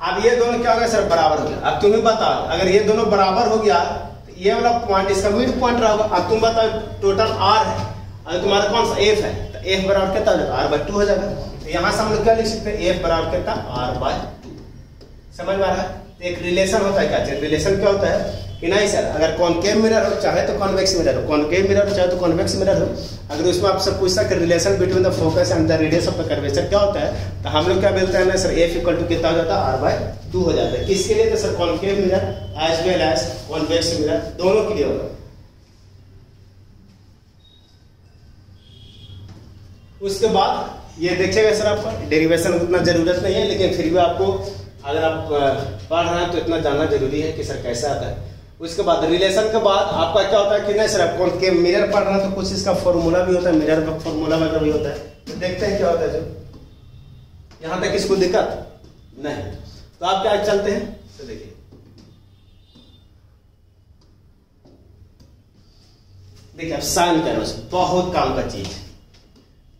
अब ये दोनों क्या हो गया सर, बराबर हो गया। अब तुम ही बताओ, अगर ये दोनों बराबर हो गया तो ये वाला पॉइंट इसका मिड पॉइंट रहा। अब तुम बताओ, टोटल आर है और तुम्हारा कौन सा एफ है, तो एफ बराबर कितना हो जाएगा, आर बाई टू हो जाएगा। तो यहाँ से हम लोग क्या लिख सकते हैं, एफ बराबर कितना, आर बाई टू। समझ में आ रहा है, एक रिलेशन होता है, क्या रिलेशन क्या होता है कि नहीं सर, अगर कॉनकेव मिरर हो चाहे तो कॉन्वेक्स मिरर हो, कॉनकेव मिरर हो चाहे तो कॉन्वेक्स मिरर हो, अगर उसमें आपसे पूछता कि relation between the focus and the radius of the curvature क्या होता है, तो हम लोग क्या बोलते हैं ना सर, एफ इक्वल टू कितना हो जाता है, आर बाई टू हो जाता है। किसके लिए, तो sir concave mirror as well as convex mirror दोनों के लिए होगा। उसके बाद ये देखिएगा सर, आपका डेरिवेशन उतना जरूरत नहीं है, लेकिन फिर भी आपको अगर आप पढ़ रहे हैं तो इतना जानना जरूरी है कि सर कैसे आता है। उसके बाद रिलेशन के बाद आपका क्या होता है कि नहीं सर, आप कौन के मिरर पढ़ रहे हैं तो कुछ इसका फॉर्मूला भी होता है, मिरर का फॉर्मूला वगैरह भी होता है, तो देखते हैं क्या होता है। जो यहाँ तक इसको दिक्कत नहीं, तो आप क्या चलते हैं, तो देखिए अब साइन कन्वेंशन बहुत काम का चीज है,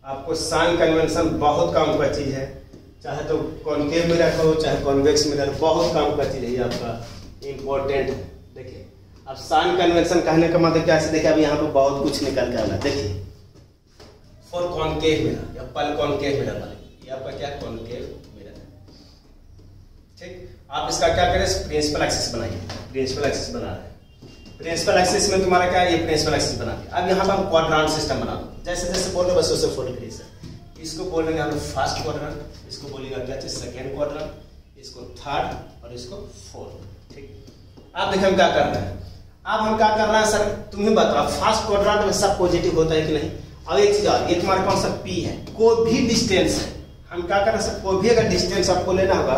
आपको साइन कन्वेंशन बहुत काम का चीज है, चाहे तो कॉनकेव मिरर हो चाहे कॉन्वेक्स मिरर, बहुत काम का चीज है ये आपका इम्पोर्टेंट है। देखिए अब साइन कन्वेंशन कहने का मतलब क्या है, देखिए अब यहाँ पे बहुत कुछ निकल के आना। देखिए फॉर कॉनकेव मिरर या पल कॉनकेव मिरर वाले, ये आपका क्या कॉनकेव मिरर है। ठीक, आप इसका क्या करें, प्रिंसिपल एक्सिस बनाइए, प्रिंसिपल एक्सिस बना रहे हैं, प्रिंसिपल एक्सिस में तुम्हारा क्या है, ये प्रिंसिपल एक्सिस बना दिया। अब यहाँ पर हम क्वाड्रांट सिस्टम बना दो, जैसे जैसे बोल रहे बस वैसे फॉलो करिए सर। इसको बोलेंगे हम फर्स्ट क्वाड्रेंट, इसको बोलेगा क्या चाहिए, सेकेंड क्वाड्रेंट, इसको थर्ड और इसको फोर्थ। ठीक, अब देखिए हम क्या कर रहे हैं, अब हम क्या कर रहे हैं सर, तुम ही बताओ, फर्स्ट क्वाड्रेंट में सब पॉजिटिव होता है कि नहीं। अब एक चीज और, ये तुम्हारा कौन सा पी है, कोई भी डिस्टेंस है, हम क्या कर रहे हैं सर, कोई भी अगर डिस्टेंस आपको लेना होगा,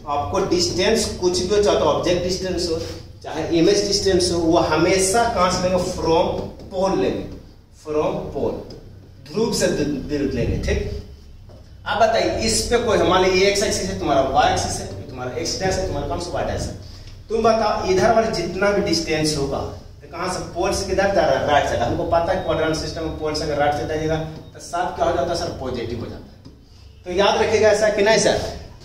आपको डिस्टेंस कुछ भी हो, चाहे तो ऑब्जेक्ट डिस्टेंस हो चाहे इमेज डिस्टेंस हो, वो हमेशा कहां से लेंगे, फ्रॉम पोल लेंगे, फ्रॉम पोल, ध्रुव से दूर लेंगे। ठीक, अब बताइए इस पे कोई हमारे ये एक्स एक्सिस है, तुम्हारा वाई एक्सिस है, तुम्हारा एक्स डैश है, तुम्हारा कौन सा वाई डैश है। तुम बताओ इधर वाले जितना भी डिस्टेंस होगा तो कहां से, पोल से किधर जा रहा है, राइट साइड। हमको पता है क्वाड्रेंट सिस्टम में पोल से अगर राइट साइड जाइएगा तो साफ क्या हो जाता है सर, पॉजिटिव हो जाता है। तो याद रखिएगा ऐसा कि नहीं सर,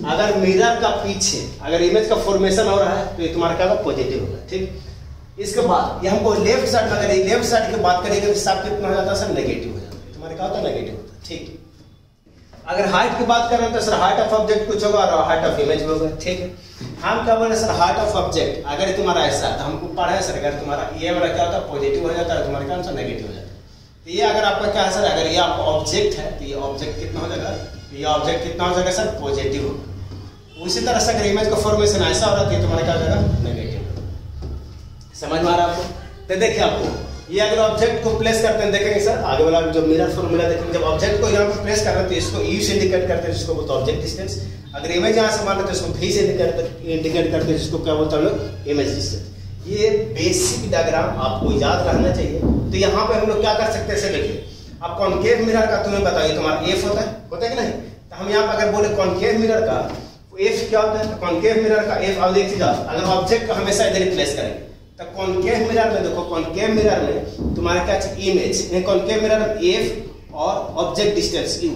अगर मिरर का पीछे अगर इमेज का फॉर्मेशन हो रहा है तो ये तुम्हारा क्या होगा, पॉजिटिव होगा। ठीक, इसके बाद ये हमको लेफ्ट साइड में, अगर लेफ्ट साइड की बात करेंगे तो साफ कितना हो जाता है सर, नेगेटिव हो जाता है। तुम्हारा क्या होता है, नेगेटिव होता है। ठीक, अगर हाइट की बात करें तो सर हाइट ऑफ ऑब्जेक्ट कुछ होगा और हाइट ऑफ इमेज होगा। ठीक है, हम क्या बोले सर, हाइट ऑफ ऑब्जेक्ट अगर तुम्हारा ऐसा तो हमको पढ़ा है सर, अगर तुम्हारा ये वाला क्या होता है, पॉजिटिव हो जाता है, तुम्हारा क्या आंसर, नेगेटिव हो जाता है। तो ये अगर आपका क्या है सर, अगर ये आपका ऑब्जेक्ट है तो ये ऑब्जेक्ट कितना हो जाएगा, ये ऑब्जेक्ट कितना हो जाएगा सर, पॉजिटिव होगा। उसी तरह से अगर इमेज का फॉर्मेशन ऐसा हो रहा है तो तुम्हारा क्या हो जाएगा, नेगेटिव। समझ में आ रहा है आपको। तो देखिए आपको ये अगर ऑब्जेक्ट को प्लेस करते हैं, देखेंगे सर आगे वाला जो मिरर फॉर्मूला देखेंगे, जब ऑब्जेक्ट को यहाँ पर प्लेस कर रहे हैं तो इसको यू से इंडिकेट करते हैं, जिसको बोलते हैं ऑब्जेक्ट डिस्टेंस। अगर इमेज यहाँ से मान रहे तो इसको भी से इंडिकेट करते हैं, जिसको क्या बोलते हैं हम लोग, इमेज डिस्टेंस। ये बेसिक डायग्राम आपको याद रहना चाहिए। तो यहाँ पे हम लोग क्या कर सकते हैं, इसे देखिए, अब कॉनकेव मिरर का तुम्हें बताइए, तुम्हारा एफ होता है कि नहीं। तो हम यहाँ पर अगर बोले कॉनकेव मिरर का एफ क्या होता है, तो कॉनकेव मिरर का एफ, अब देखिए अगर ऑब्जेक्ट को हमेशा इधर प्लेस करेंगे तो कॉनकेव मिरर में देखो, कॉनकेव मिरर में तुम्हारा क्या है, इमेज, कॉनकेव मिरर में एफ और ऑब्जेक्ट डिस्टेंस यू,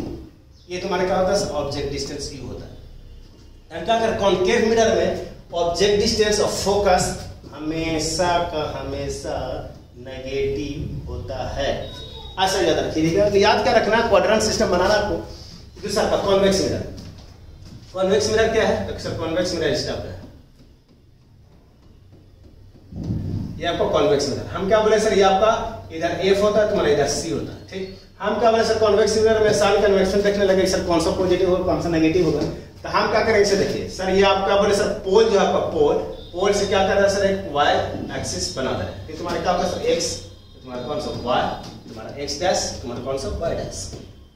ये तुम्हारा क्या होता है, ऑब्जेक्ट डिस्टेंस यू होता है। क्या कर, कॉनकेव मिरर में ऑब्जेक्ट डिस्टेंस और फोकस हमेशा का हमेशा नेगेटिव होता है। ऐसा याद रखिएगा। तो याद क्या रखना, क्वाड्रेंट सिस्टम बनाना आपको। दूसरा का कॉन्वेक्स मिरर। कॉन्वेक्स मिरर क्या है, तो कॉन्वेक्स मिरर इस टाइप का है, ये आपका कॉन्वेक्स मिरर। हम क्या बोले सर, ये आपका इधर एफ होता है, तुम्हारा इधर सी होता है। ठीक, हम क्या बोले सर, कॉन्वेक्स मिरर में साइन कन्वेक्शन देखने लगे सर, कौन सा पॉजिटिव होगा कौन सा नेगेटिव होगा। तो हम क्या करेंगे, देखिए सर, ये आप क्या बोले सर, पोल जो आपका पोल से क्या कर रहा है सर, एक वाई एक्सिस बना रहा है। तुम्हारा क्या होगा सर, एक्स, तुम्हारा कौन सा वाई, तुम्हारा एक्स डैश, तुम्हारा कौन सा वाई डैश।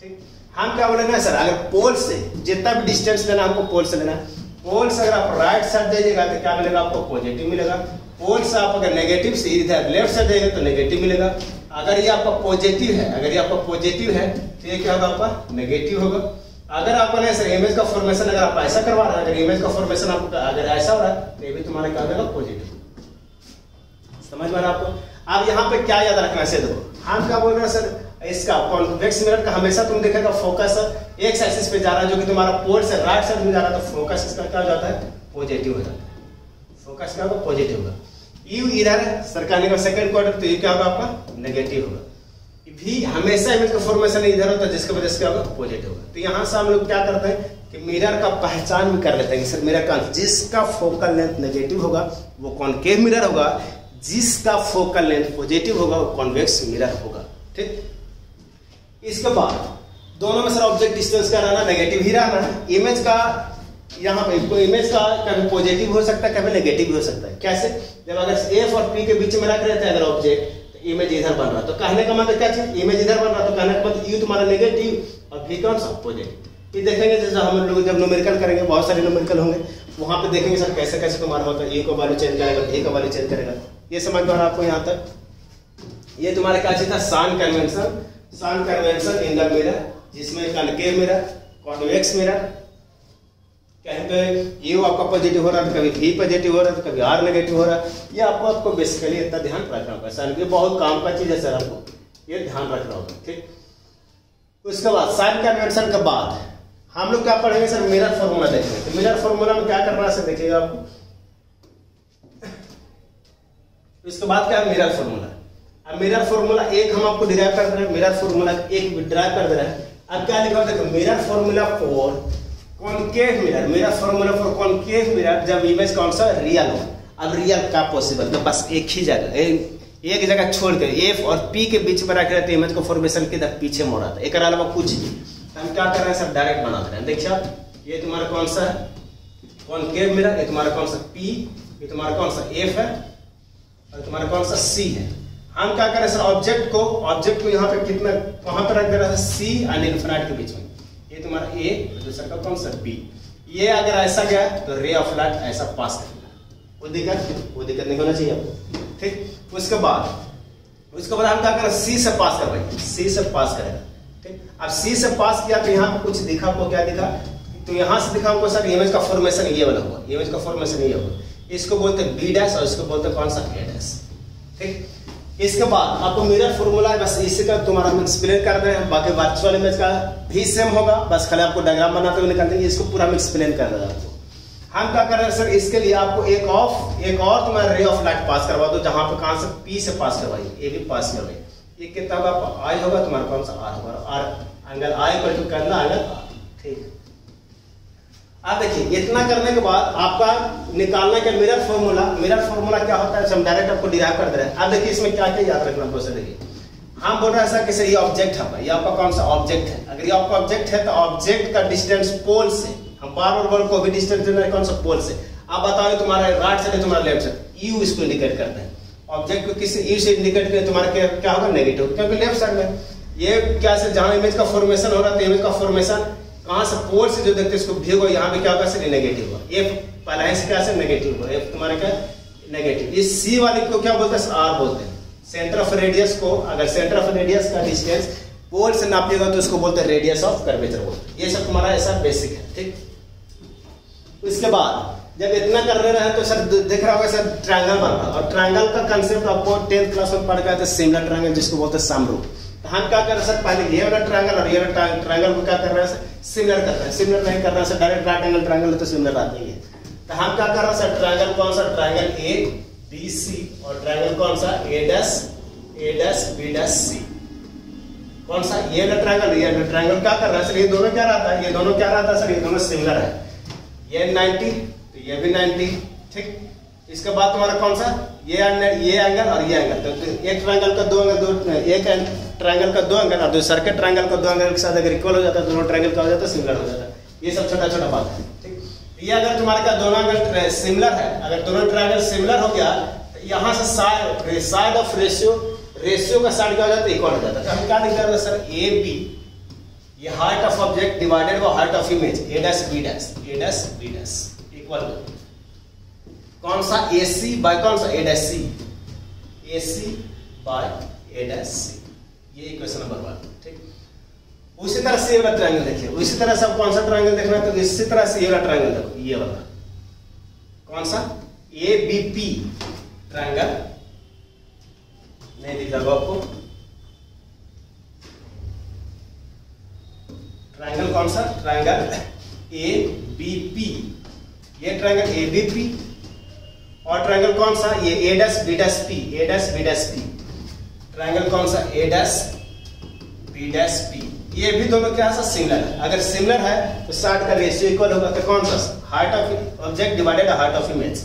ठीक, हम क्या बोले ना सर, अगर पोल से जितना भी डिस्टेंस लेना हमको पोल से लेना है, पोल से अगर आप राइट साइड जाइएगा तो क्या मिलेगा आपको, पॉजिटिव मिलेगा। पोल से आप अगर नेगेटिव से इधर लेफ्ट साइड जाएंगे तो नेगेटिव मिलेगा। अगर ये आपका पॉजिटिव है, अगर ये आपका पॉजिटिव है तो ये क्या होगा, आपका नेगेटिव होगा। अगर आपको नहीं सर, इमेज का फॉर्मेशन अगर आप ऐसा करवा रहे हैं, अगर इमेज का फॉर्मेशन आपको अगर ऐसा हो रहा है तो ये भी तुम्हारा क्या होगा, पॉजिटिव। समझ में आ रहा है आपको। अब यहाँ पे क्या याद रखना है, देखो हम क्या बोल रहे हैं सर, इसका कॉन्वेक्स मिरर का हमेशा तुम देखेगा फोकस एक्स एक्सिस पे जा रहा है, जो कि तुम्हारा पोल से राइट साइड में जा रहा है, तो फोकस इसका क्या हो जाता है, पॉजिटिव हो जाता है। फोकस क्या होगा, पॉजिटिव होगा। यू इधर है सरकाने का सेकंड क्वार्टर, तो ये क्या होगा आपका, नेगेटिव होगा। भी हमेशा इमेज का फॉर्मेशन इधर होता है, जिसकी वजह से क्या होगा, पॉजिटिव होगा। तो यहाँ से हम लोग क्या करते हैं कि मिरर का पहचान भी कर लेते हैं सर, मिरर का जिसका फोकल लेंथ नेगेटिव होगा वो कॉनकेव मिरर होगा, जिसका फोकल लेंथ पॉजिटिव होगा वो कॉन्वेक्स मिरर होगा। ठीक, इसके बाद दोनों में सर ऑब्जेक्ट डिस्टेंस का रहना नेगेटिव ही रहना है। इमेज का यहाँ पे कोई इमेज का कभी पॉजिटिव हो सकता है, कभी नेगेटिव भी हो सकता है। कैसे, जब अगर एफ और पी के बीच में रख रहे थे अगर ऑब्जेक्ट, तो इमेज इधर बन रहा, तो कहने का मतलब क्या चीज, इमेज इधर बन रहा, तो कहने का मतलब यू तुम्हारा नेगेटिव और पी कौन सा, पॉजिटिव। फिर देखेंगे जैसे हम लोग जब न्यूमेरिकल करेंगे, बहुत सारे न्यूमेरिकल होंगे, वहां पे देखेंगे सर कैसे कैसे तुम्हारा होता है, ए को वैल्यू चेंज करेगा, ए का वैल्यू चेंज करेगा। ये समझ में आ रहा आपको यहाँ तक। ये तुम्हारा क्या चीज था, सान कन्वेंशन इन द मिरर, जिसमें कॉनकेव मिरर, कॉन्वेक्स मिरर, कहीं पे ये आपका पॉजिटिव हो रहा है, कभी भी पॉजिटिव हो रहा है, कभी आर नेगेटिव हो रहा है। ये आपको बेसिकली इतना ध्यान रखना होगा सर, ये बहुत काम का चीज है सर, आपको ये ध्यान रखना होगा। ठीक, उसके बाद साइन कन्वेंशन के बाद हम लोग क्या पढ़ेंगे सर, मिरर फॉर्मूला देखेंगे। तो मिरर फॉर्मूला में क्या करना है सर, देखिएगा आपको। इसके बाद क्या है, मिरर फॉर्मूला। अब मिरर फॉर्मूला एक हम आपको डिराइव कर दे रहे हैं, मिरर फॉर्मूला एक डिराइव कर दे रहे हैं। अब क्या लिखा, देखो mirror formula for concave mirror, mirror formula for concave mirror, जब इमेज कौन सा रियल हो। अब रियल का पॉसिबल तो बस एक ही जगह, एक जगह छोड़ कर एफ और पी के बीच में रख रहे थे, इमेज को फॉर्मेशन के इधर पीछे मोड़ा था, एक अलावा कुछ भी। तो हम क्या कर रहे हैं सर, डायरेक्ट बना रहे हैं। देखिए आप, ये तुम्हारा कौन सा है, कॉनकेव मिरर, ये तुम्हारा कौन सा पी, ये तुम्हारा कौन सा एफ है, और तुम्हारा कौन सा सी है। हम क्या करें सर, ऑब्जेक्ट को यहाँ पे कितना वहां पर रख दे रहा है, सी एंड इन्फिनिटी के बीच में। ये तुम्हारा ए, दूसरा का कौन सा बी। ये अगर ऐसा गया तो रे ऑफ लाइट ऐसा पास करेगा, वो दिक्कत नहीं होना चाहिए आपको, ठीक। उसके बाद हम क्या करें, सी से पास करवाएंगे, सी से पास करेगा, ठीक। अब सी से पास किया तो यहाँ पे कुछ दिखा, आपको क्या दिखा, तो यहाँ से दिखा हमको सर इमेज का फॉर्मेशन ये वाला हुआ, इमेज का फॉर्मेशन ये हुआ, इसको बोलते हैं बी डैश और इसको बोलते हैं कौन सा ए डैश, ठीक। इसके बाद आपको मिरर फॉर्मूला है, बस इसी का तुम्हारा हम एक्सप्लेन कर रहे हैं, बाकी वर्चुअल इमेज का भी सेम होगा, बस खाली आपको डायग्राम बनाते हुए निकाल देंगे, इसको पूरा हम एक्सप्लेन कर रहे हैं आपको। हम क्या कर रहे हैं सर, इसके लिए आपको एक और तुम्हारा रे ऑफ लाइट पास करवा दो, जहां पे कहां से पी से पास करवाइए, ए भी पास करवाइए, ये कितना होगा, आई होगा तुम्हारा कौन सा आर होगा, आर एंगल आई पर टू करना एंगल आर, ठीक। अब देखिए इतना करने के बाद आपका निकालने का मिरर फॉर्मूला क्या होता है, हम डायरेक्ट आपको डिराइव कर दे रहे हैं। अब देखिए इसमें क्या क्या याद रखना आपको, देखिए हम बोल रहे हैं सर कि सर ये ऑब्जेक्ट है, ये आपका कौन सा ऑब्जेक्ट है, अगर ये आपका ऑब्जेक्ट है तो ऑब्जेक्ट का डिस्टेंस पोल से, हम बार बोल को भी डिस्टेंस देना है कौन सा पोल से। आप बताओ तुम्हारा राइट साइड है तुम्हारा लेफ्ट साइड, यू इसको इंडिकेट करते हैं, ऑब्जेक्ट को किसी यू से इंडिकेट करें, तुम्हारा क्या होगा, नेगेटिव, क्योंकि लेफ्ट साइड में ये क्या से जहां इमेज का फॉर्मेशन हो रहा है, इमेज का फॉर्मेशन कहां से, पोल से जो देखते हैं इसको भी होगा, यहाँ पे क्या होगा सर नेगेटिव होगा, ये पहला से क्या से नेगेटिव होगा, ये तुम्हारा क्या नेगेटिव। इस सी वाले को क्या बोलते हैं, आर बोलते हैं। सेंटर ऑफ रेडियस को, अगर सेंटर ऑफ रेडियस का डिस्टेंस पोल से नापिएगा तो उसको बोलते हैं रेडियस ऑफ कर्वेचर बोलते हैं। ये सब तुम्हारा ऐसा बेसिक है, ठीक। इसके बाद जब इतना कर रहे हैं तो सर देख रहा होगा सर ट्रायंगल बन रहा है, और ट्रायंगल का कंसेप्ट आपको 10th क्लास में पढ़ गए थे, सिमिलर ट्रायंगल जिसको बोलते हैं समरूप। तो हम क्या कर रहे हैं सर, पहले ये वाला ट्रायंगल और ये वाला ट्रायंगल को क्या कर रहे हैं, सिमिलर कर रहे हैं, सिमिलर नहीं कर रहे हैं sir, direct right angle triangle तो सिमिलर आते ही है। तो हम क्या कर रहे हैं सर, ट्रायंगल कौन सा, ट्रायंगल ए बी सी, और ट्रायंगल कौन सा, A dash B dash C, कौन सा, ये वाला ट्रायंगल क्या कर रहा है सर, ये दोनों क्या रहता है, ये दोनों क्या रहता है सर, ये दोनों सिमिलर है, ये 90 तो ये भी 90, ठीक। इसके बाद तुम्हारा कौन सा, ये एंगल और ये एंगल, तो एक ट्रायंगल का दो एंगल, एक ट्रायंगल का दो एंगल और दूसरे के ट्रायंगल का दो एंगल के साथ अगर इक्वल हो जाता है, दोनों ट्रायंगल का हो जाता है सिमिलर हो जाता है। ये सब छोटा छोटा बात है, ठीक। ये अगर तुम्हारे का दोनों एंगल सिमिलर है, अगर दोनों ट्रायंगल सिमिलर हो गया तो यहाँ से साइड ऑफ रेशियो का साइड क्या हो जाता है, इक्वल हो जाता है। तो हम क्या लिख रहे हैं सर, ए बी, ये height of object divided by height of image, A dash B dash equal to कौन सा, AC बाय कौन सा, A dash C, AC by A dash C, ये इक्वेशन नंबर 1, ठीक। उसी तरह से ये वाला ट्रायंगल देखिए, उसी तरह से कौन सा ट्रायंगल देखना है, तो इसी तरह से ये वाला ट्रायंगल देखो, ये वाला कौन सा, ABP ट्रायंगल, नहीं दिख रहा आपको, ट्रायंगल कौन सा, ट्रायंगल ABP, ये ट्रायंगल ABP, और ट्रायंगल कौन सा, ये A dash B dash P, triangle कौन सा, A dash B dash P, ये भी दोनों क्या सा सिमिलर है। अगर सिमिलर है तो साइड का रेशियो इक्वल होगा, तो कौन सा, height of object divided height of image,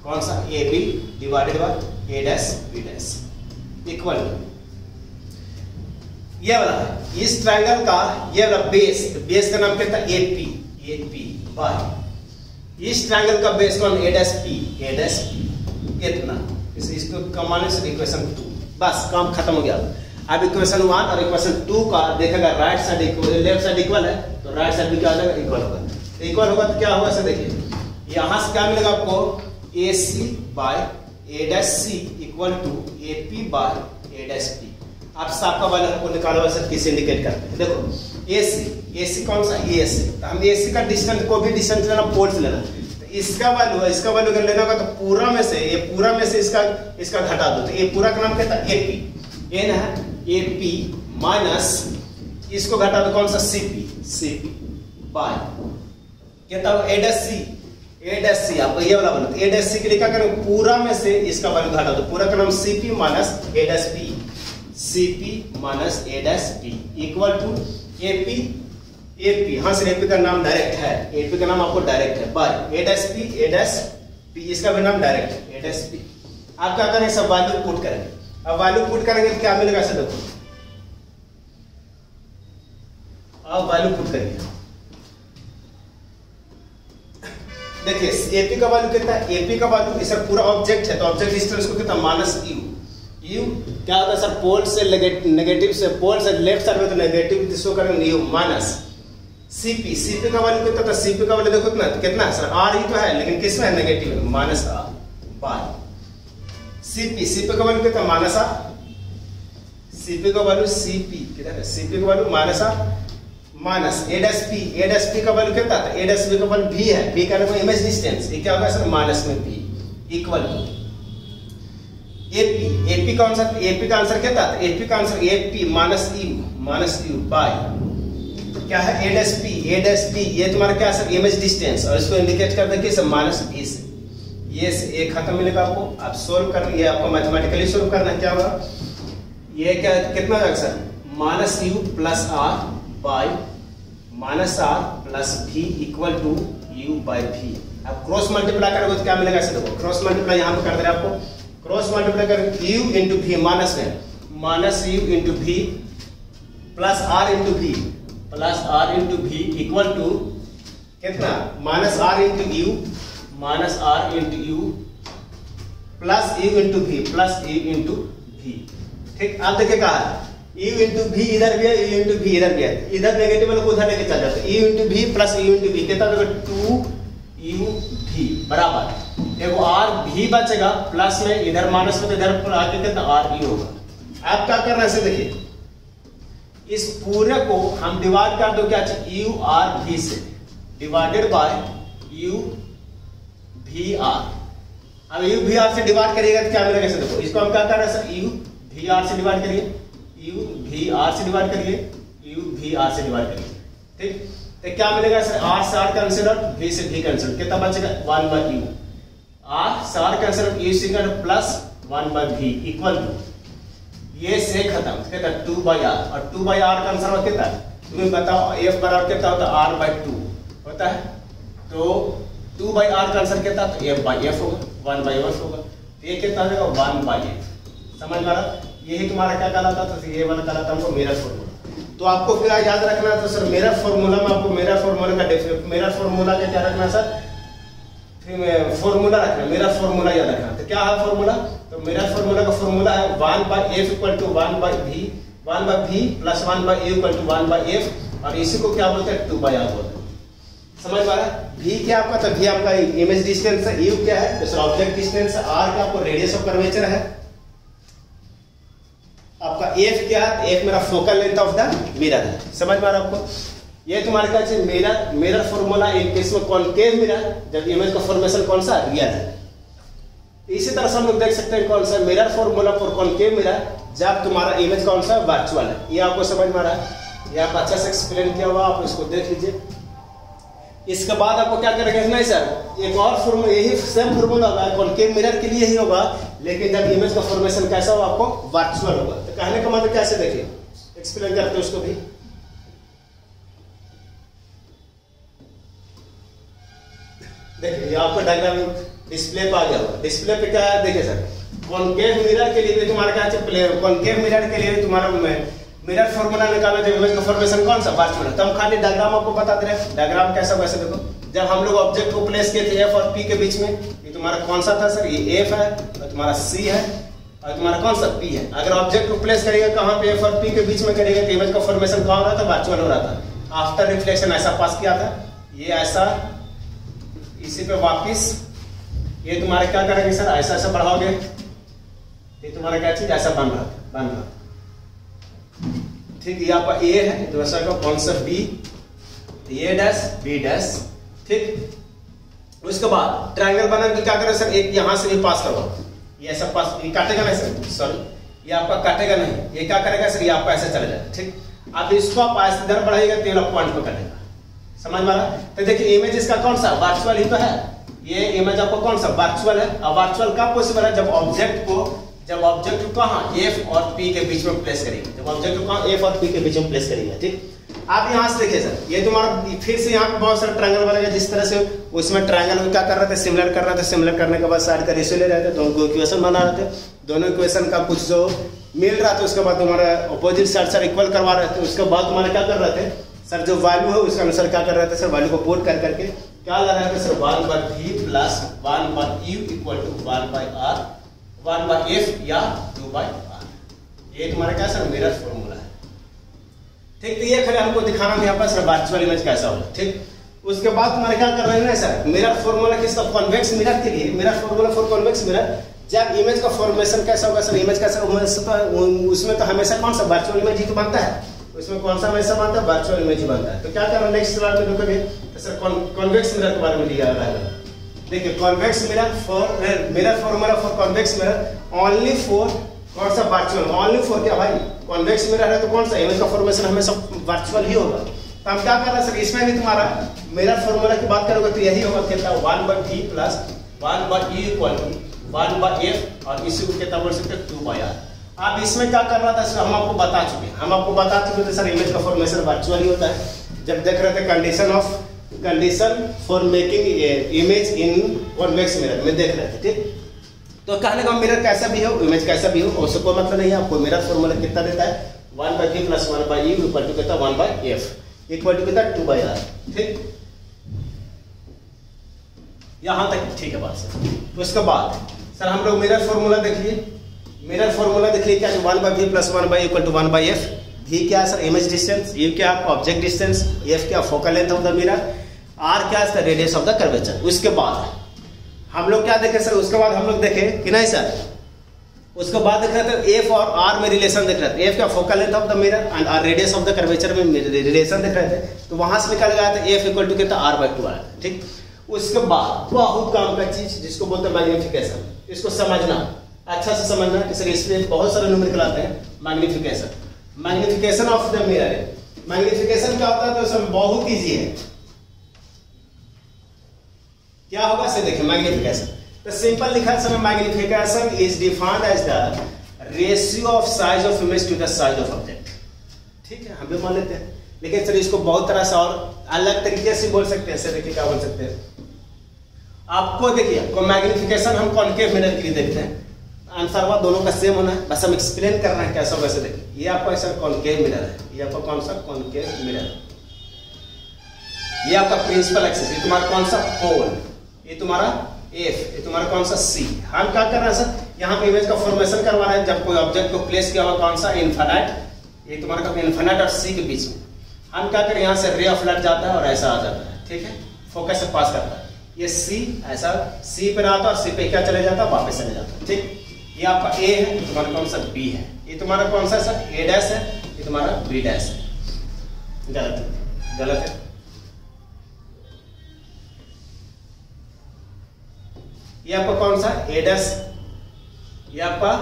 कौन सा, AB divided by A dash B dash equal, ये वाला है। इस ट्रायंगल का ये वाला बेस का नाम क्या था, AP बाय इस ट्रायंगल का बेस कौन, A डैश P इतना, इसको कमाने से इक्वेशन 2, बस काम खत्म हो गया। अब इक्वेशन 1 और इक्वेशन 2 का देखेगा, right side equal, left side equal है तो राइट साइड भी क्या हो जाएगा, इक्वल होगा। तो इक्वल होगा तो क्या होगा सर, देखिए यहां से क्या मिलेगा आपको, AC by A dash C equal to AP by A dash P। आप सबका वाला आपको निकालो सर, किसे इंडिकेट करते हैं, देखो AC कौन सा, AC, तो हम AC का डिस्टेंस, को भी डिस्टेंस लेना पोल से लेना, तो इसका वैल्यू अगर लेना होगा तो पूरा में से इसका घटा दो, तो ये पूरा का नाम कहता है AP, ये ना है AP माइनस इसको घटा दो कौन सा, CP बाय कहता है A डैश C, आपको ये वाला बना, A डैश C के लिए क्या करें, पूरा में से इसका वैल्यू घटा दो, पूरा का नाम CP minus A dash P, CP minus A dash P equal to AP, हाँ सर AP का नाम डायरेक्ट है, AP का नाम आपको डायरेक्ट है, बाय A डैश P, इसका भी नाम डायरेक्ट है, A डैश P। आप क्या करें, सब वैल्यू पुट करेंगे, अब वैल्यू पुट करेंगे तो क्या मिलेगा सर, देखो अब वैल्यू पुट करेंगे, देखिए AP का वैल्यू कितना है, AP का वैल्यू सर पूरा ऑब्जेक्ट है तो ऑब्जेक्ट डिस्टेंस को कितना, माइनस U क्या होता है सर, पोल से नेगेटिव से, पोल से लेफ्ट साइड में तो नेगेटिव इसको करेंगे U माइनस CP का वैल्यू कितना था, CP का वैल्यू देखो कितना है सर, R ही तो है लेकिन किस में है, नेगेटिव है, minus R by CP. CP का वैल्यू कितना माइनस आर, सीपी का वैल्यू सीपी किधर है, सीपी का value minus r minus A dash P. A dash P का वैल्यू कितना था, ए डैश पी का वैल्यू भी है, बी का मतलब इमेज डिस्टेंस, ये क्या होगा सर माइनस में B equal to AP. AP का आंसर, एपी का आंसर कितना था, एपी का answer AP minus u by क्या है A dash P. A dash P ये तुम्हारा क्या सर इमेज डिस्टेंस, और इसको इंडिकेट करते हैं किस माइनस बी से। ये से ए खत्म मिलेगा आपको, आप सोल्व कर, ये आपको मैथमेटिकली सोल्व करना है। क्या होगा ये क्या कितना होगा sir minus u plus r by minus r plus v equal to u by v. अब क्रॉस मल्टीप्लाई करोगे तो क्या मिलेगा ऐसे देखो, क्रॉस मल्टीप्लाई यहाँ पे कर दे रहे आपको, क्रॉस मल्टीप्लाई कर यू इंटू भी माइनस में minus u into v plus r into v plus r into v equal to कितना minus r into u minus r into u plus u into v plus u into v. ठीक, आप देखिए कहा है you into भी इधर भी है, यू इंटू भी इधर भी है, इधर नेगेटिव वाले को उधर लेके चल जाते हैं। You into v plus u into भी कितना होगा 2u भी बराबर देखो आर भी बचेगा प्लस में, इधर माइनस में तो इधर आके कितना आर भी होगा। आप क्या करना है देखिए, इस पूरे को हम डिवाइड कर दो क्या यू आर भी से डिवाइडेड बाय यू भी आर। अब यू भी आर से डिवाइड करिएगा तो क्या मिलेगा देखो, इसको हम क्या कर रहे हैं सर यू भी आर से डिवाइड करिए, यू भी आर से डिवाइड करिए, यू भी आर से डिवाइड करिए। ठीक, तो क्या मिलेगा सर आर से आर कैंसिल और भी से भी कैंसिल, कितना बचेगा 1 बाय यू, आर से आर कैंसिल और यू से प्लस 1 बाय भी इक्वल टू ये से खत्म कितना 2 बाय आर, और 2 बाय आर का आंसर कितना तुम्हें बताओ एफ बराबर कितना होता है आर बाय 2 होता है, तो 2 बाय आर का आंसर कितना तो एफ बाय एफ होगा, 1 बाय एफ होगा, तो ये कितना हो जाएगा 1 बाय एफ। समझ में आ रहा, यही तुम्हारा क्या कहलाता था, ये वाला कहलाता हमको मिरर फॉर्मूला। तो आपको क्या याद रखना है तो सर मिरर फॉर्मूला में आपको मिरर फॉर्मूला का मिरर फॉर्मूला का क्या रखना है सर, फिर फॉर्मूला रखना, मिरर फॉर्मूला याद रखना। तो क्या है फॉर्मूला, तो मिरर फॉर्मूला का फॉर्मूला है 1 by f equal to 1 by v, 1 by v plus 1 by A equal to 1 by f, और इसी को क्या बोलते हैं 2 बाय आर बोलते हैं। समझ पा रहा है, भी क्या आपका, तो भी आपका इमेज डिस्टेंस है, यू क्या है तो ऑब्जेक्ट डिस्टेंस है, आर का आपको रेडियस ऑफ कर्वेचर है, आपका एफ क्या है, एफ मेरा focal length of the mirror है। समझ में आ रहा है आपको, ये तुम्हारे क्या चाहिए mirror, mirror formula in case में कॉनकेव मिरर जब इमेज का फॉर्मेशन कौन सा रियल है। इसी तरह से हम लोग देख सकते हैं कौन सा mirror formula for concave mirror जब तुम्हारा इमेज कौन सा वर्चुअल है। ये आपको समझ में आ रहा है, ये आप अच्छा से एक्सप्लेन किया हुआ, आप इसको देख लीजिए। इसके बाद आपको क्या करेंगे नहीं सर एक और फॉर्मूला, यही सेम फॉर्मूला होगा कॉनकेव मिरर के लिए ही होगा, लेकिन जब इमेज का फॉर्मेशन कैसा होगा आपको वर्चुअल होगा। तो कहने का मतलब कैसे देखिए एक्सप्लेन करते हैं उसको भी। देखिए ये आपको डायग्राम डिस्प्ले पे आ गया होगा, डिस्प्ले पे क्या है देखिए सर कॉनकेव मिरर के लिए भी तुम्हारा क्या चाहिए, कॉनकेव मिरर के लिए तुम्हारा मिरर फॉर्मूला निकालना जो इमेज का फॉर्मेशन कौन सा वर्चुअल है। तो हम खाली डायग्राम आपको बता दे रहे हैं, डायग्राम कैसा वैसे देखो, जब हम लोग ऑब्जेक्ट को प्लेस किए थे एफ और पी के बीच में, ये तुम्हारा कौन सा था सर, ये एफ है और तुम्हारा सी है और तुम्हारा कौन सा पी है। अगर ऑब्जेक्ट को प्लेस करेगा कहाँ पे, एफ और पी के बीच में करेगा तो इमेज का फॉर्मेशन कहाँ हो रहा था, वर्चुअल हो रहा था। आफ्टर रिफ्लेक्शन ऐसा पास किया था, ये ऐसा, इसी पे वापिस ये तुम्हारे क्या करेंगे सर ऐसा ऐसा बढ़ाओगे, ये तुम्हारा क्या चीज ऐसा बन रहा था। ठीक, ये आपका ए है, दूसरा का कौन सा बी, ए डैश बी डैश। ठीक, उसके बाद ट्रायंगल बनाने तो क्या करें सर, एक यहां से भी पास करवाओ, ये ऐसा पास, ये काटेगा नहीं सर, सॉरी ये आपका काटेगा नहीं, ये क्या करेगा सर, ये आपका ऐसे चला जाएगा। ठीक, अब इसको आप ऐसे इधर बढ़ाइएगा तो ये पॉइंट पे काटेगा। समझ में आ रहा है, तो देखिए इमेज इसका कौन सा वर्चुअल ही तो है, ये इमेज आपको कौन सा वर्चुअल है। और वर्चुअल कब पॉसिबल है, जब ऑब्जेक्ट को कहाँ एफ और पी के बीच में प्लेस करेंगे, जब ऑब्जेक्ट को कहाँ एफ और पी के बीच में प्लेस करेंगे। ठीक, आप यहाँ से देखिए सर, ये तुम्हारा फिर से यहाँ पे बहुत सारा ट्रायंगल बनेगा, जिस तरह से उसमें ट्रायंगल में क्या कर रहे थे, सिमिलर कर रहे थे, सिमिलर करने के बाद साइड का रेशियो ले रहे थे, दोनों इक्वेशन बना रहे थे, दोनों इक्वेशन का कुछ जो मिल रहा था उसके बाद तुम्हारा अपोजिट साइड सर इक्वल करवा रहे थे। उसके बाद तुम्हारे क्या कर रहे थे सर, जो वैल्यू है उसके अनुसार क्या कर रहे थे सर, वैल्यू को पुट कर करके क्या ला रहे थे sir 1 by v plus 1 by u equal to 1 by r, 1 by f या 2 बाय r। ये तुम्हारा क्या सर मिरर फॉर्मूला है। ठीक, तो ये खाली हमको दिखाना है यहाँ पर सर वर्चुअल इमेज कैसा होगा। ठीक, उसके बाद तुम्हारे क्या कर रहे हैं ना सर, मिरर फॉर्मूला किसका, कॉन्वेक्स मिरर के लिए mirror formula for convex mirror. जब इमेज का फॉर्मेशन कैसा होगा सर, इमेज कैसा उसमें तो हमेशा कौन सा वर्चुअल इमेज ही तो बनता है, उसमें कौन सा हमेशा बनता है, वर्चुअल इमेज ही बनता है। तो क्या करना नेक्स्ट स्लाइड में देखोगे तो सर कॉन्वेक्स मिरर के बारे में दिया रहा है। देखिए convex mirror formula for convex mirror only for कौन सा, वर्चुअल, ओनली फॉर क्या भाई, कॉन्वेक्स मिरर है तो कौन सा, इमेज का फॉर्मेशन हमेशा वर्चुअल ही होगा। तो हम क्या कर रहे हैं सर, इसमें भी तुम्हारा मिरर फॉर्मूला की बात करोगे तो यही होगा, कितना 1/v plus 1/e equal to 1/f, और इसी को कितना बोल सकते हैं 2/r। अब इसमें क्या कर रहा था सर, हम आपको बता चुके थे सर, इमेज का फॉर्मेशन वर्चुअल ही होता है। जब देख रहे थे condition for making image in convex mirror में देख रहे थे, ठीक। तो कहने का मिरर कैसा भी हो, इमेज कैसा भी हो, उससे कोई मतलब नहीं है। आपको मिरर फॉर्मूला कितना देता है, 1/v plus 1/e equal to कितना 1/f इक्वल टू कितना 2/r, ठीक। यहां तक ठीक है बात सर। तो उसके बाद सर हम लोग मिरर फॉर्मूला देख लिए क्या, 1/v plus 1/e equal to 1/f। v क्या है सर, इमेज डिस्टेंस, u क्या है ऑब्जेक्ट डिस्टेंस, f क्या focal length of the mirror, r क्या है sir radius of the curvature. उसके बाद हम लोग क्या देखे सर, उसके बाद हम लोग देखे कि नहीं सर, उसके बाद देख रहे थे f और r में रिलेशन देख रहे थे, f क्या focal length of the mirror and r radius of the curvature में रिलेशन देख रहे थे। तो वहां से निकल गया था f इक्वल टू कितना r/2 आया, ठीक। उसके बाद बहुत काम का चीज जिसको बोलते हैं मैग्निफिकेशन, इसको समझना अच्छा से समझना कि सर इसमें बहुत सारे न्यूमेरिकल आते हैं। Magnification of the mirror, magnification क्या होता है तो सर बहुत इजी है। क्या होगा सर, देखिए मैग्निफिकेशन तो सिंपल लिखा है sir, magnification is defined as the ratio of size of image to the size of object, ठीक है, हम भी मान लेते हैं। लेकिन सर इसको बहुत तरह से और अलग तरीके से बोल सकते हैं सर। देखिए क्या बोल सकते हैं आपको, देखिए मैग्निफिकेशन हम कॉनकेव मिरर के लिए देखते हैं, आंसर हुआ दोनों का सेम होना है, बस हम एक्सप्लेन कर रहे हैं कैसा। वैसे देखिए ये आपका सर कॉनकेव मिरर है, ये आपका कौन सा कॉनकेव मिरर, ये आपका प्रिंसिपल एक्सिस, ये तुम्हारा कौन सा पोल, ये तुम्हारा F, ये तुम्हारा कौन सा C। हम क्या कर रहे हैं सर, यहाँ पे इमेज का फॉर्मेशन करवा रहे हैं। जब कोई ऑब्जेक्ट को प्लेस किया हुआ कौन सा इनफिनिट, ये तुम्हारा इनफिनिट और C के बीच में हम क्या करें, यहाँ से रे ऑफ लाइट जाता है और ऐसा आ जाता है, ठीक है, फोकस से पास करता है। ये C ऐसा C पे आता है और C पे क्या चले जाता है, वापस चले जाता है, ठीक। ये आपका A है, ये तुम्हारा कौन सा B है, ये तुम्हारा कौन सा सर A' है, ये तुम्हारा B' है। गलत है। ये आपका कौन सा A', ये आपका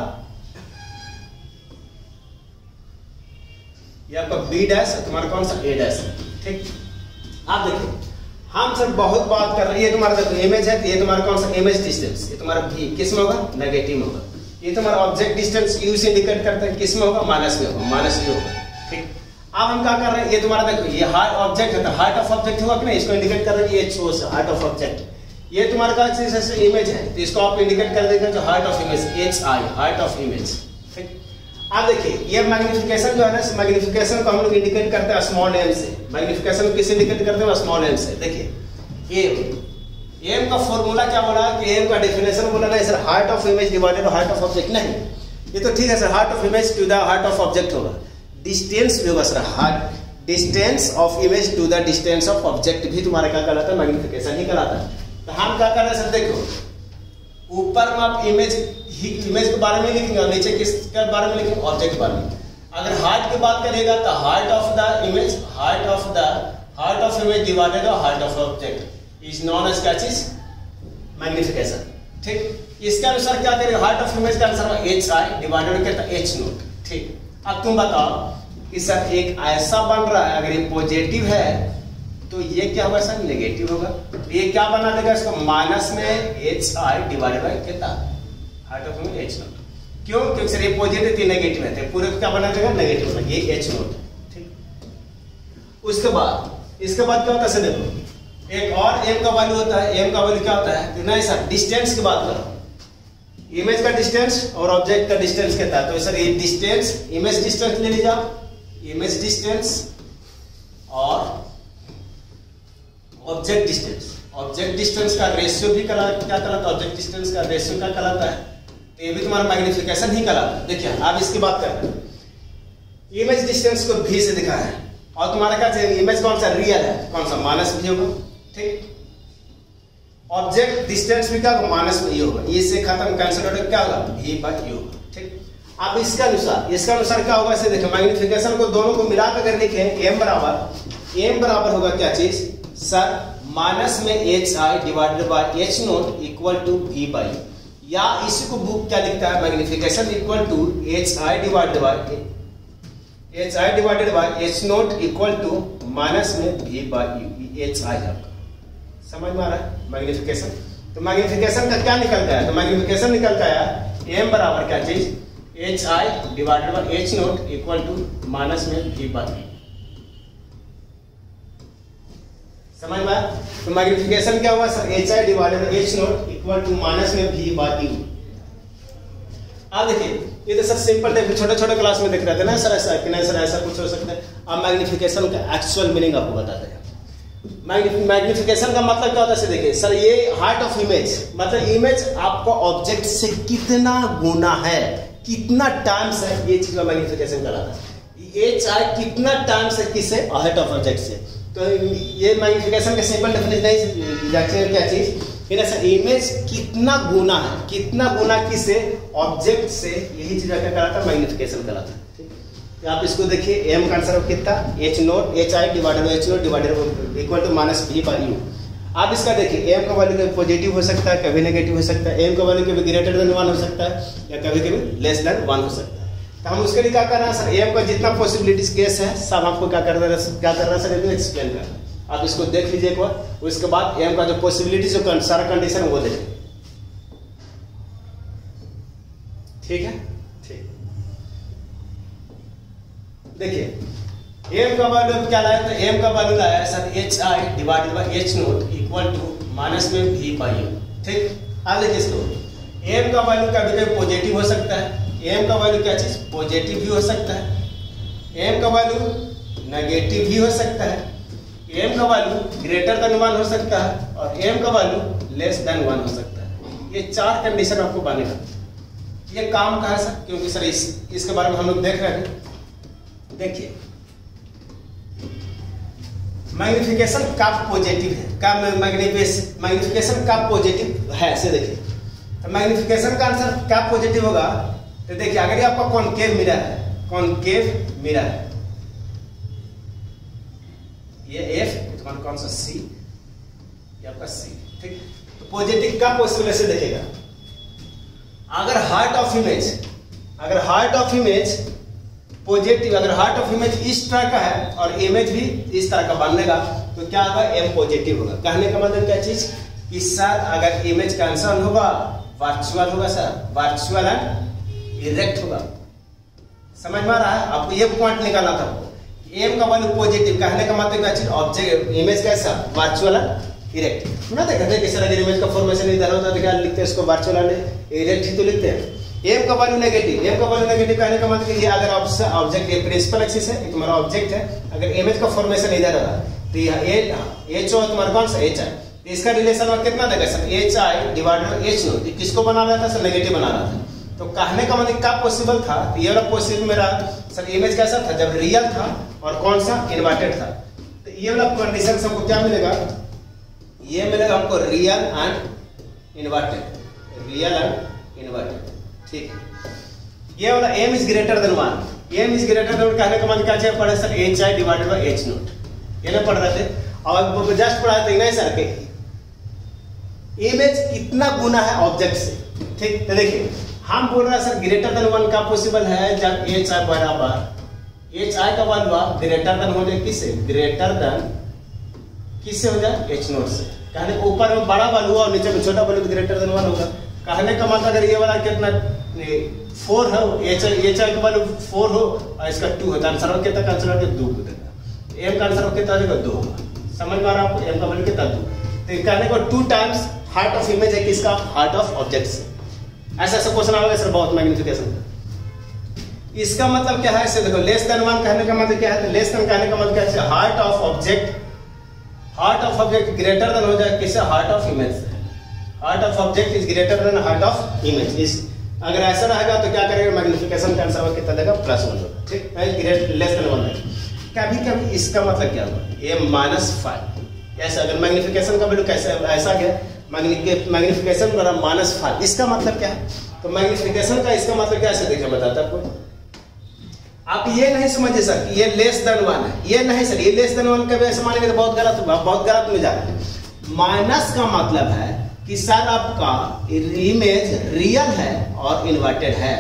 B', तुम्हारा कौन सा A', ठीक। आप देखिए हम सर बहुत बात कर रहे हैं, ये तुम्हारा देखो इमेज है, ये तुम्हारा कौन सा इमेज डिस्टेंस, ये तुम्हारा v किस में होगा, नेगेटिव में होगा। ये तुम्हारा ऑब्जेक्ट डिस्टेंस u से इंडिकेट करते हैं, किस में होगा, माइनस में होगा, माइनस v होगा, ठीक। अब हम क्या कर रहे हैं, ये तुम्हारा देखो ये हाइट ऑब्जेक्ट है, तो हाइट ऑफ ऑब्जेक्ट होगा कि नहीं, इसको इंडिकेट कर रहे हैं, ये h से हाइट ऑफ ऑब्जेक्ट। ये तुम्हारा का जैसे इमेज है तो इसको आप इंडिकेट कर देंगे जो height of image, hi height of image, ठीक। अब देखिए ये मैग्निफिकेशन जो है ना, मैग्निफिकेशन को हम लोग इंडिकेट करते हैं स्मॉल m से। मैग्निफिकेशन किस इंडिकेट करते हैं, स्मॉल m से। देखिए m का फॉर्मूला क्या बोला कि m का डेफिनेशन बोला नहीं sir, height of image divided height of object, नहीं ये तो ठीक है sir, height of image to the height of object होगा। डिस्टेंस भी होगा sir, height distance of image to the distance of object भी तुम्हारा क्या कहलाता है, मैग्निफिकेशन ही कहलाता है। तो हम क्या कर रहे हैं सर, देखो ऊपर में आप इमेज के बारे में लिखेंगे और नीचे किसके बारे में लिखेंगे, ऑब्जेक्ट के बारे में। अगर हाइट की बात करेगा तो height of the image, height of image divided by height of object is known as क्या चीज, मैग्निफिकेशन, ठीक। इसके अनुसार क्या करेगा, हाइट ऑफ इमेज का आंसर होगा hi डिवाइडेड करता है h नॉट, ठीक। अब तुम बताओ कि सर एक ऐसा बन रहा है, अगर ये पॉजिटिव है तो ये क्या होगा सर, नेगेटिव होगा। ये क्या बना देगा इसको, माइनस में hi डिवाइडेड बाय कितना, height of image h not. क्यों, क्योंकि सर ये पॉजिटिव थी, नेगेटिव है, पूरे को क्या बना देगा, नेगेटिव बना, ये h नॉट, ठीक। उसके बाद इसके बाद क्या होता है सर, देखो एक और m का वैल्यू होता है। m का वैल्यू क्या होता है, नहीं सर डिस्टेंस की बात करो, इमेज का डिस्टेंस और ऑब्जेक्ट का डिस्टेंस कितना है। तो सर ये डिस्टेंस, इमेज डिस्टेंस ले लीजिए आप, इमेज डिस्टेंस और ऑब्जेक्ट डिस्टेंस का रेशियो भी क्या कहलाता है, ऑब्जेक्ट डिस्टेंस का रेशियो क्या कहलाता है, तो ये भी तुम्हारा मैग्निफिकेशन ही कहलाता है। देखिए आप इसकी बात कर रहे हैं, इमेज डिस्टेंस को v से दिखा है और तुम्हारा क्या चाहिए, इमेज कौन सा रियल है, कौन सा माइनस v होगा, ठीक। ऑब्जेक्ट डिस्टेंस भी क्या होगा, माइनस में ये होगा, ये से खत्म कैंसिल होकर क्या होगा, v बाई यू होगा। ठीक। अब इसका अनुसार क्या होगा, इसे देखो मैग्निफिकेशन को दोनों को मिला कर लिखे m बराबर होगा क्या चीज सर, माइनस में h i divided by h naught equal to v by, या इसी को बुक क्या लिखता है, magnification equal to h i divided by h naught equal to minus में वी बाई एच आई आपका, समझ में आ रहा है मैग्निफिकेशन। तो मैग्निफिकेशन का क्या निकलता है, तो मैग्निफिकेशन निकलता है m बराबर क्या चीज h i divided by h naught equal to minus में वी बाई, समझ में आया। तो मैग्निफिकेशन क्या हुआ sir, h i divided by h naught equal to minus में वी बाई यू। अब देखिए ये तो सर सिंपल टाइप छोटे छोटे क्लास में देख रहे थे ना सर, ऐसा कि नहीं सर ऐसा कुछ हो सकता है। अब मैग्निफिकेशन का एक्चुअल मीनिंग आपको बताते हैं। मैग्निफिकेशन का मतलब क्या होता है, देखिए सर ये हाइट ऑफ इमेज, मतलब इमेज आपका ऑब्जेक्ट से कितना गुना है, कितना टाइम्स है, ये चीज का मैग्निफिकेशन कहलाता है। एच आई कितना टाइम्स है किससे, हाइट ऑफ ऑब्जेक्ट से। तो ये मैग्निफिकेशन का सिंपल डेफिनेशन है क्या चीज, सर इमेज कितना गुना है, कितना गुना किससे, ऑब्जेक्ट से, यही चीज क्या कहलाता है, मैग्निफिकेशन कहलाता है। ठीक। आप इसको देखिए m का आंसर कितना, h naught h i divided by h naught divided equal to minus v by u. आप इसका देखिए m का वैल्यू कभी पॉजिटिव हो सकता है, कभी नेगेटिव हो सकता है, m का वैल्यू कभी ग्रेटर देन 1 हो सकता है, या कभी कभी लेस देन 1 हो सकता है। तो हम उसके लिए क्या कर रहे हैं सर, m का जितना पॉसिबिलिटीज केस है सब आपको क्या कर रहा है सर, एक्सप्लेन कर रहे हैं। आप इसको देख लीजिए एक बार, उसके बाद m का जो पॉसिबिलिटीज जो सारा कंडीशन वो देखिए, ठीक है। ठीक, देखिए m का वैल्यू क्या लाया, तो m का वैल्यू लाया है sir h i divided by h naught equal to minus में वी बाई यू। ठीक। अब देखिए इसको m का वैल्यू कभी कभी पॉजिटिव हो सकता है, m का वैल्यू क्या चीज पॉजिटिव भी हो सकता है, m का वैल्यू नेगेटिव भी हो सकता है, m का वैल्यू ग्रेटर देन 1 हो सकता है, और m का वैल्यू लेस देन 1 हो सकता है। ये चार कंडीशन आपको बनेगा। ये काम का है सर, क्योंकि सर इसके बारे में हम लोग देख रहे हैं। देखिए मैग्निफिकेशन कब पॉजिटिव है, कब मैग्निफिकेशन कब पॉजिटिव है, ऐसे देखिए। तो मैग्निफिकेशन का आंसर कब पॉजिटिव होगा, तो देखिए अगर ये आपका कॉनकेव मिरर है, कॉनकेव मिरर है, ये एफ कौन सा सी, ये आपका सी। ठीक। तो पॉजिटिव का पॉसिबल से देखेगा, अगर हार्ट ऑफ इमेज पॉजिटिव, अगर हार्ट ऑफ इमेज इस तरह का है और इमेज भी इस तरह का बनेगा, तो क्या होगा, एम पॉजिटिव होगा। कहने का मतलब क्या चीज कि सर अगर इमेज कैंसल होगा, वर्चुअल होगा सर, वर्चुअल एंड इरेक्ट होगा। समझ में आ रहा है, आपको ये पॉइंट निकालना था। एम का वैल्यू पॉजिटिव, कहने का मतलब क्या चीज, ऑब्जेक्ट इमेज कैसा, वर्चुअल एंड इरेक्ट। ना देखते हैं सर अगर इमेज का फॉर्मेशन इधर होता है तो क्या लिखते हैं, इसको वर्चुअल एंड इरेक्ट ही तो लिखते हैं। एम का वैल्यू नेगेटिव, एम का वैल्यू नेगेटिव कहने का मतलब ये अगर ऑब्जेक्ट ये प्रिंसिपल एक्सिस है, तुम्हारा ऑब्जेक्ट है, अगर इमेज का फॉर्मेशन इधर हो रहा है तो ये एच ओ तुम्हारा कौन सा एच आई, इसका रिलेशन और कितना देगा sir, h i divided by h naught. किसको बना रहा था सर, नेगेटिव बना रहा था। तो कहने का मतलब क्या पॉसिबल था, तो ये वाला पॉसिबल मेरा सर इमेज कैसा था, जब रियल था और कौन सा इन्वर्टेड था। तो ये वाला कंडीशन से हमको क्या मिलेगा, ये मिलेगा हमको real and inverted, real and inverted. ठीक है। ये वाला m is greater than 1, m is greater than कहने का मतलब क्या चाहिए पढ़े sir, h i divided by h note, ये ना पढ़ रहे थे और जस्ट पढ़ा थे नहीं सर के इमेज कितना गुना है ऑब्जेक्ट से। ठीक। तो देखिए हम बोल रहे हैं सर ग्रेटर देन 1 का पॉसिबल है जब एच आई बराबर एच आई का वैल्यू ग्रेटर देन हो जाए किससे, ग्रेटर देन किससे हो जाए, एच नोट से। कहने को ऊपर में बड़ा वैल्यू और नीचे में छोटा वैल्यू ग्रेटर देन 1 होगा। कहने का मतलब अगर ये वाला कितना 4 है, एच आई का वैल्यू 4 हो और इसका 2 है, तो आंसर कितना का आंसर 2 हो देगा। एम का आंसर कितना हो जाएगा, 2 होगा। समझ में आ रहा है आपको, एम का वैल्यू कितना 2। तो कहने को 2 टाइम्स हार्ट ऑफ इमेज है किसका, हार्ट ऑफ ऑब्जेक्ट से। ऐसा ऐसा क्वेश्चन आएगा सर बहुत मैग्निफिकेशन। इसका मतलब क्या है, इसे देखो लेस देन 1 कहने का मतलब क्या है, तो लेस देन कहने का मतलब क्या है, heart of object greater than हो जाए किससे, हार्ट ऑफ इमेज से। Heart of object is greater than heart of image. इस अगर ऐसा रहेगा तो क्या करेगा, मैग्निफिकेशन का आंसर कितना देगा, +1 होगा। ठीक है, लेस देन 1 है। कभी कभी इसका मतलब क्या होगा, ये -5 ऐसा अगर मैग्निफिकेशन का वैल्यू कैसे ऐसा गया, मैग्निफिकेशन बड़ा माइनस 5, इसका मतलब क्या है? तो मैग्निफिकेशन का इसका मतलब क्या है देखिए बताता है आपको। आप ये नहीं समझिए सर कि ये लेस देन 1 है, ये नहीं सर, ये लेस देन 1 का वैसे मानेंगे तो बहुत गलत में जा रहा है। माइनस का मतलब है कि सर आपका इमेज रियल है और इन्वर्टेड है,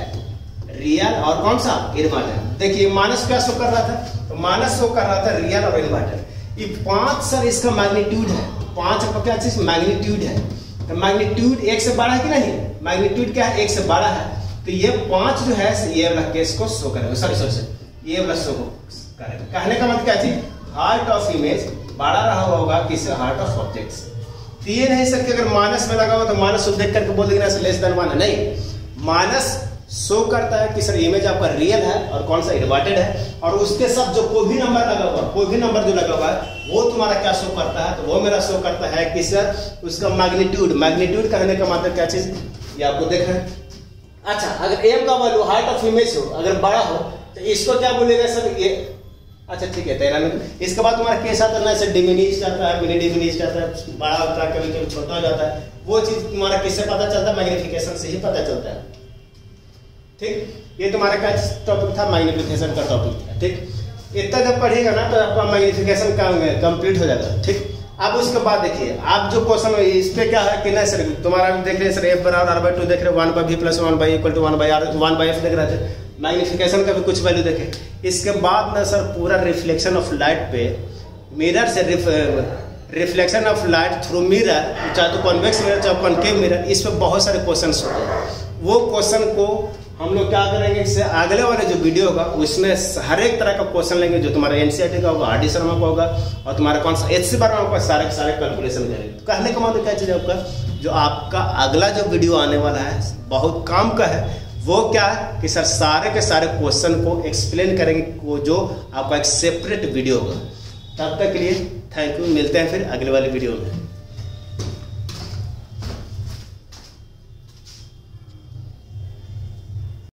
रियल और कौन सा इन्वर्टेड। देखिए माइनस क्या शो कर रहा था, तो माइनस शो कर रहा था रियल और इन्वर्टेड। ये 5 सर इसका मैग्नीट्यूड है, 5 आपका क्या चीज मैग्नीट्यूड है, तो मैग्नीट्यूड 1 से बड़ा है कि नहीं, मैग्नीट्यूड क्या है 1 से बड़ा है, तो ये 5 जो है ये वाला केस को शो करेगा, सॉरी ये वाला शो करेगा। कहने का मतलब क्या चीज, हार्ट ऑफ इमेज बड़ा रहा होगा किससे, हार्ट ऑफ ऑब्जेक्ट से। तो ये नहीं सर कि अगर माइनस में लगा हुआ तो माइनस देख करके बोल देंगे लेस देन 1 है, नहीं, माइनस शो करता है कि सर इमेज आपका रियल है और कौन सा इन्वर्टेड है, और उसके साथ जो कोई भी नंबर लगा हुआ, कोई भी नंबर जो लगा हुआ है वो तुम्हारा क्या शो करता है, तो वो मेरा शो करता है कि सर उसका मैग्नीट्यूड। मैग्नीट्यूड कहने का मतलब क्या चीज ये आपको देख रहे हैं। अच्छा अगर एम का वैल्यू हार्ट ऑफ इमेज हो, अगर बड़ा हो तो इसको क्या बोलेगा सर ये, अच्छा ठीक है 13 में। इसके बाद तुम्हारा केस आता है सर डिमिनिश जाता है, मिनी डिमिनिश जाता है, बड़ा होता है, कभी कभी छोटा हो जाता है। वो चीज तुम्हारा किससे पता चलता है, मैग्निफिकेशन से ही पता चलता है। ठीक, ये तुम्हारा क्या टॉपिक था, मैग्निफिकेशन का टॉपिक था। ठीक, इतना जब पढ़ेगा ना तो आपका मैग्निफिकेशन का कंप्लीट हो जाएगा। ठीक, अब उसके बाद देखिए आप जो क्वेश्चन इस पे क्या है कि नहीं सर तुम्हारा देख रहे हैं सर f बराबर r/2 देख रहे हैं, 1/v + 1/e = 1/r 1/f देख रहे थे, मैग्निफिकेशन का भी कुछ वैल्यू देखे। इसके बाद ना सर पूरा रिफ्लेक्शन ऑफ लाइट पे मिरर से reflection of light through mirror, चाहे तो कॉन्वेक्स मिरर चाहे कॉनकेव मिरर, इस पे बहुत सारे क्वेश्चन होते हैं। वो क्वेश्चन को हम लोग क्या करेंगे, इससे अगले वाले जो वीडियो होगा उसमें हर एक तरह का क्वेश्चन लेंगे, जो तुम्हारा एनसीईआरटी का होगा, आर डी शर्मा का होगा, और तुम्हारा कौन सा एचसी वर्मा का, सारे के सारे कैलकुलेशन करेंगे। तो कहने का मतलब क्या चीज है आपका, जो आपका अगला जो वीडियो आने वाला है बहुत काम का है, वो क्या है कि सर सारे के सारे क्वेश्चन को एक्सप्लेन करेंगे, वो जो आपका एक सेपरेट वीडियो होगा। तब तक के लिए थैंक यू, मिलते हैं फिर अगले वाले वीडियो में।